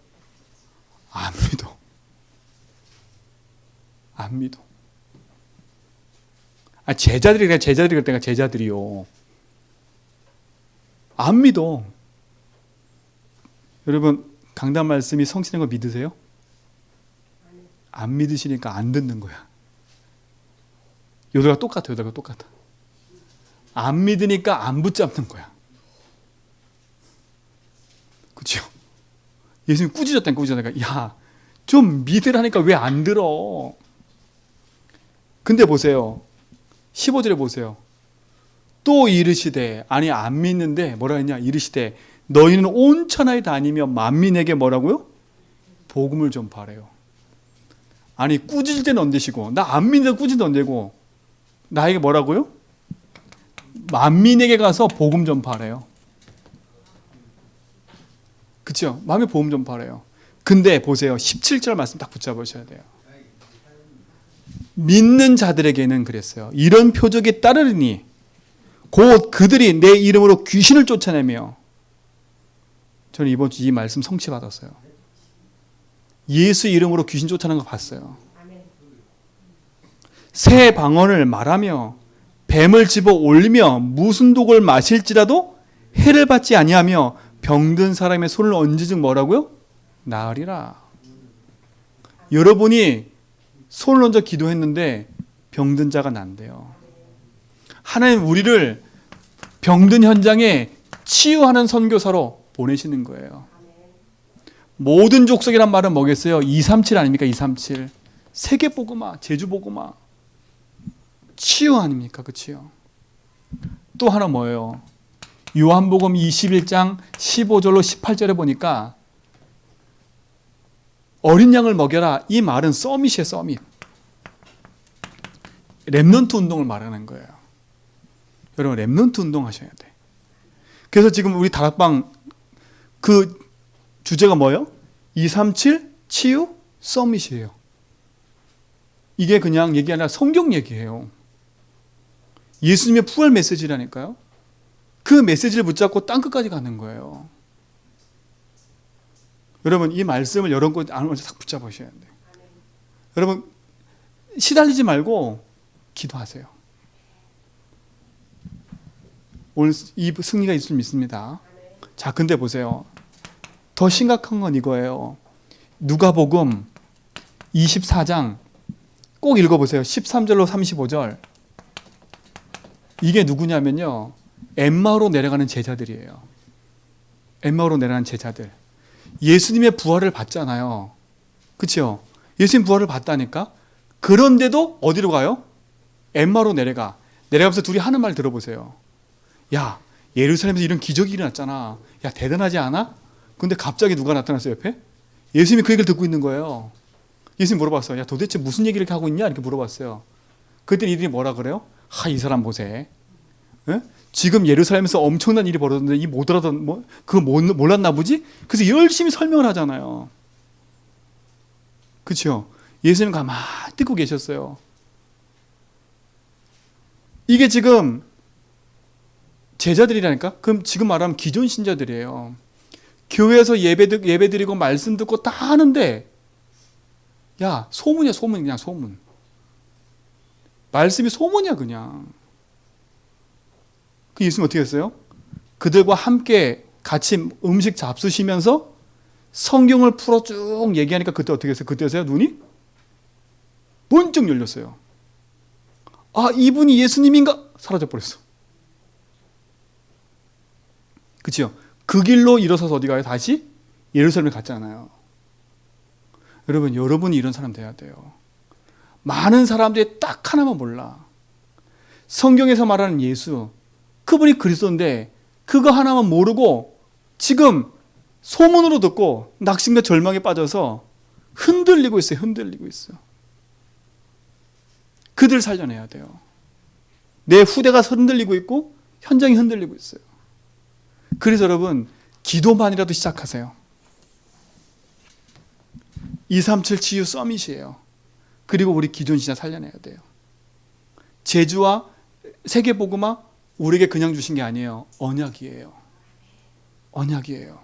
안 믿어. 안 믿어. 제자들이 그럴 때가 제자들이요. 안 믿어. 여러분, 강단 말씀이 성취된 거 믿으세요? 안 믿으시니까 안 듣는 거야. 요들과 똑같아. 안 믿으니까 안 붙잡는 거야. 그렇죠? 예수님 꾸짖었다니까. 야, 좀 믿으라니까 왜 안 들어? 근데 보세요. 15절에 보세요. 또 이르시되, 아니 안 믿는데 뭐라 했냐? 이르시되 너희는 온 천하에 다니며 만민에게 뭐라고요? 복음을 전파하래요. 아니 꾸짖을 때는 언제시고, 나 안 믿는데 꾸짖을 때 언제고, 나에게 뭐라고요? 만민에게 가서 복음 전파하래요. 그렇죠? 마음의 복음 전파하래요. 근데 보세요. 17절 말씀 딱 붙잡으셔야 돼요. 믿는 자들에게는 그랬어요. 이런 표적이 따르리니 곧 그들이 내 이름으로 귀신을 쫓아내며, 저는 이번 주 이 말씀 성취받았어요. 예수 이름으로 귀신 쫓아내는 거 봤어요. 새 방언을 말하며 뱀을 집어 올리며 무슨 독을 마실지라도 해를 받지 아니하며 병든 사람의 손을 얹으즉 뭐라고요? 나으리라. 여러분이 손을 얹어 기도했는데 병든 자가 난대요. 하나님 우리를 병든 현장에 치유하는 선교사로 보내시는 거예요. 모든 족속이란 말은 뭐겠어요? 237 아닙니까? 237. 세계복음화, 제주복음화. 치유 아닙니까? 그치요? 또 하나 뭐예요? 요한복음 21장 15절로 18절에 보니까 어린 양을 먹여라. 이 말은 서밋이에요. 서밋. 렘넌트 운동을 말하는 거예요. 여러분 렘넌트 운동 하셔야 돼. 그래서 지금 우리 다락방 그 주제가 뭐예요? 237 치유 서밋이에요. 이게 그냥 얘기 아니라 성경 얘기예요. 예수님의 부활 메시지라니까요. 그 메시지를 붙잡고 땅끝까지 가는 거예요. 여러분 이 말씀을 여러분 먼저 딱 붙잡으셔야 돼요. 여러분 시달리지 말고 기도하세요. 오늘 이 승리가 있을 줄 믿습니다. 자, 근데 보세요. 더 심각한 건 이거예요. 누가복음 24장 꼭 읽어보세요. 13절로 35절. 이게 누구냐면요. 엠마오로 내려가는 제자들이에요. 엠마오로 내려가는 제자들. 예수님의 부활을 봤잖아요. 그렇죠? 예수님 부활을 봤다니까? 그런데도 어디로 가요? 엠마오로 내려가. 내려가면서 둘이 하는 말 들어보세요. 야, 예루살렘에서 이런 기적이 일어났잖아. 야, 대단하지 않아? 근데 갑자기 누가 나타났어요, 옆에? 예수님이 그 얘기를 듣고 있는 거예요. 예수님 물어봤어요. 야, 도대체 무슨 얘기를 이렇게 하고 있냐? 이렇게 물어봤어요. 그때 이들이 뭐라 그래요? 이 사람 보세. 에? 지금 예루살렘에서 엄청난 일이 벌어졌는데 이 못 알아듣는 뭐 그거 몰랐나 보지? 그래서 열심히 설명을 하잖아요. 그렇죠? 예수님 가만히 듣고 계셨어요. 이게 지금 제자들이라니까? 그럼 지금 말하면 기존 신자들이에요. 교회에서 예배 드리고 말씀 듣고 다 하는데, 야, 소문이야, 소문. 그냥 소문. 말씀이 소문이야, 그냥. 그 예수님 어떻게 했어요? 그들과 함께 같이 음식 잡수시면서 성경을 풀어 쭉 얘기하니까 그때 어떻게 했어요? 그때서야 눈이 번쩍 열렸어요. 아, 이분이 예수님인가? 사라져버렸어. 그치요? 그 길로 일어서서 어디 가요? 다시 예루살렘에 갔잖아요. 여러분이 이런 사람 돼야 돼요. 많은 사람들이 딱 하나만 몰라. 성경에서 말하는 예수, 그분이 그리스도인데 그거 하나만 모르고 지금 소문으로 듣고 낙심과 절망에 빠져서 흔들리고 있어요. 흔들리고 있어요. 그들 살려내야 돼요. 내 후대가 흔들리고 있고 현장이 흔들리고 있어요. 그래서 여러분, 기도만이라도 시작하세요. 237 치유 서밋이에요. 그리고 우리 기존 신자 살려내야 돼요. 제주와 세계복음화 우리에게 그냥 주신 게 아니에요. 언약이에요. 언약이에요.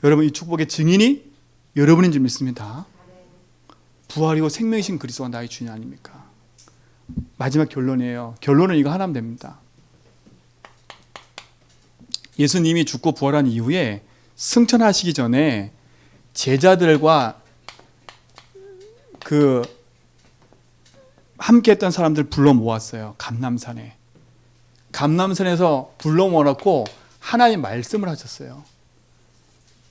여러분, 이 축복의 증인이 여러분인 줄 믿습니다. 부활이고 생명이신 그리스도가 나의 주님 아닙니까? 마지막 결론이에요. 결론은 이거 하나면 됩니다. 예수님이 죽고 부활한 이후에 승천하시기 전에 제자들과 함께 했던 사람들 불러 모았어요. 감람산에. 감람산에서 불러 모아놓고 하나님 말씀을 하셨어요.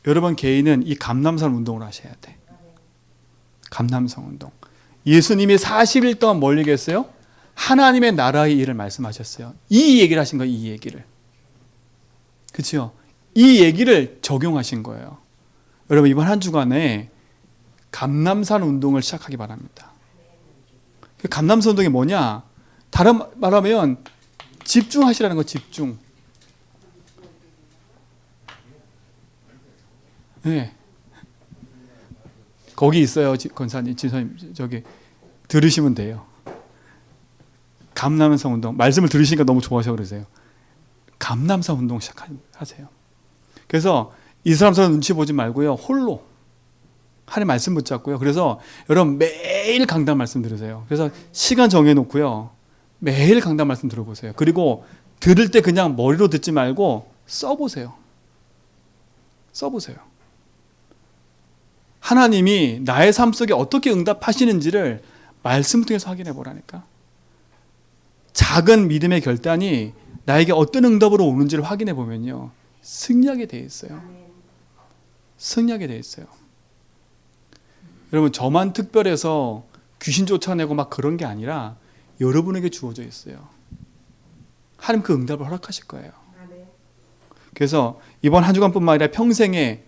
여러분 개인은 이 감람산 운동을 하셔야 돼. 감람산 운동. 예수님이 40일 동안 뭘 얘기했어요? 하나님의 나라의 일을 말씀하셨어요. 이 얘기를 하신 거예요. 이 얘기를. 그렇죠? 이 얘기를 적용하신 거예요. 여러분 이번 한 주간에 감람산 운동을 시작하기 바랍니다. 감람산 운동이 뭐냐? 다른 말하면 집중하시라는 거. 집중. 네. 거기 있어요. 권사님, 지사님 저기 들으시면 돼요. 감람산 운동. 말씀을 들으시니까 너무 좋아하셔서 그러세요. 감람산 운동 시작하세요. 그래서 이 사람 눈치 보지 말고요. 홀로 하나님 말씀 붙잡고요. 그래서 여러분 매일 강단 말씀 들으세요. 그래서 시간 정해놓고요. 매일 강단 말씀 들어보세요. 그리고 들을 때 그냥 머리로 듣지 말고 써보세요. 써보세요. 하나님이 나의 삶 속에 어떻게 응답하시는지를 말씀 통해서 확인해 보라니까. 작은 믿음의 결단이 나에게 어떤 응답으로 오는지를 확인해 보면요. 승리하게 돼 있어요. 승리하게 돼 있어요. 여러분 저만 특별해서 귀신 쫓아내고 막 그런 게 아니라 여러분에게 주어져 있어요. 하나님 그 응답을 허락하실 거예요. 그래서 이번 한 주간뿐만 아니라 평생에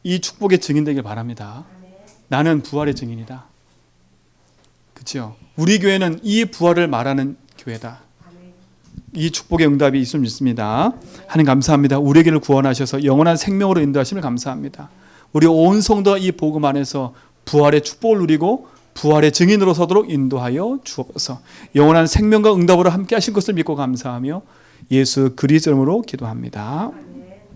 이 축복의 증인 되길 바랍니다. 나는 부활의 증인이다. 그렇죠? 우리 교회는 이 부활을 말하는 교회다. 이 축복의 응답이 있음을 믿습니다. 하나님 감사합니다. 우리에게를 구원하셔서 영원한 생명으로 인도하심을 감사합니다. 우리 온 성도가 이 복음 안에서 부활의 축복을 누리고 부활의 증인으로 서도록 인도하여 주옵소서. 영원한 생명과 응답으로 함께 하실 것을 믿고 감사하며 예수 그리스도 이름으로 기도합니다.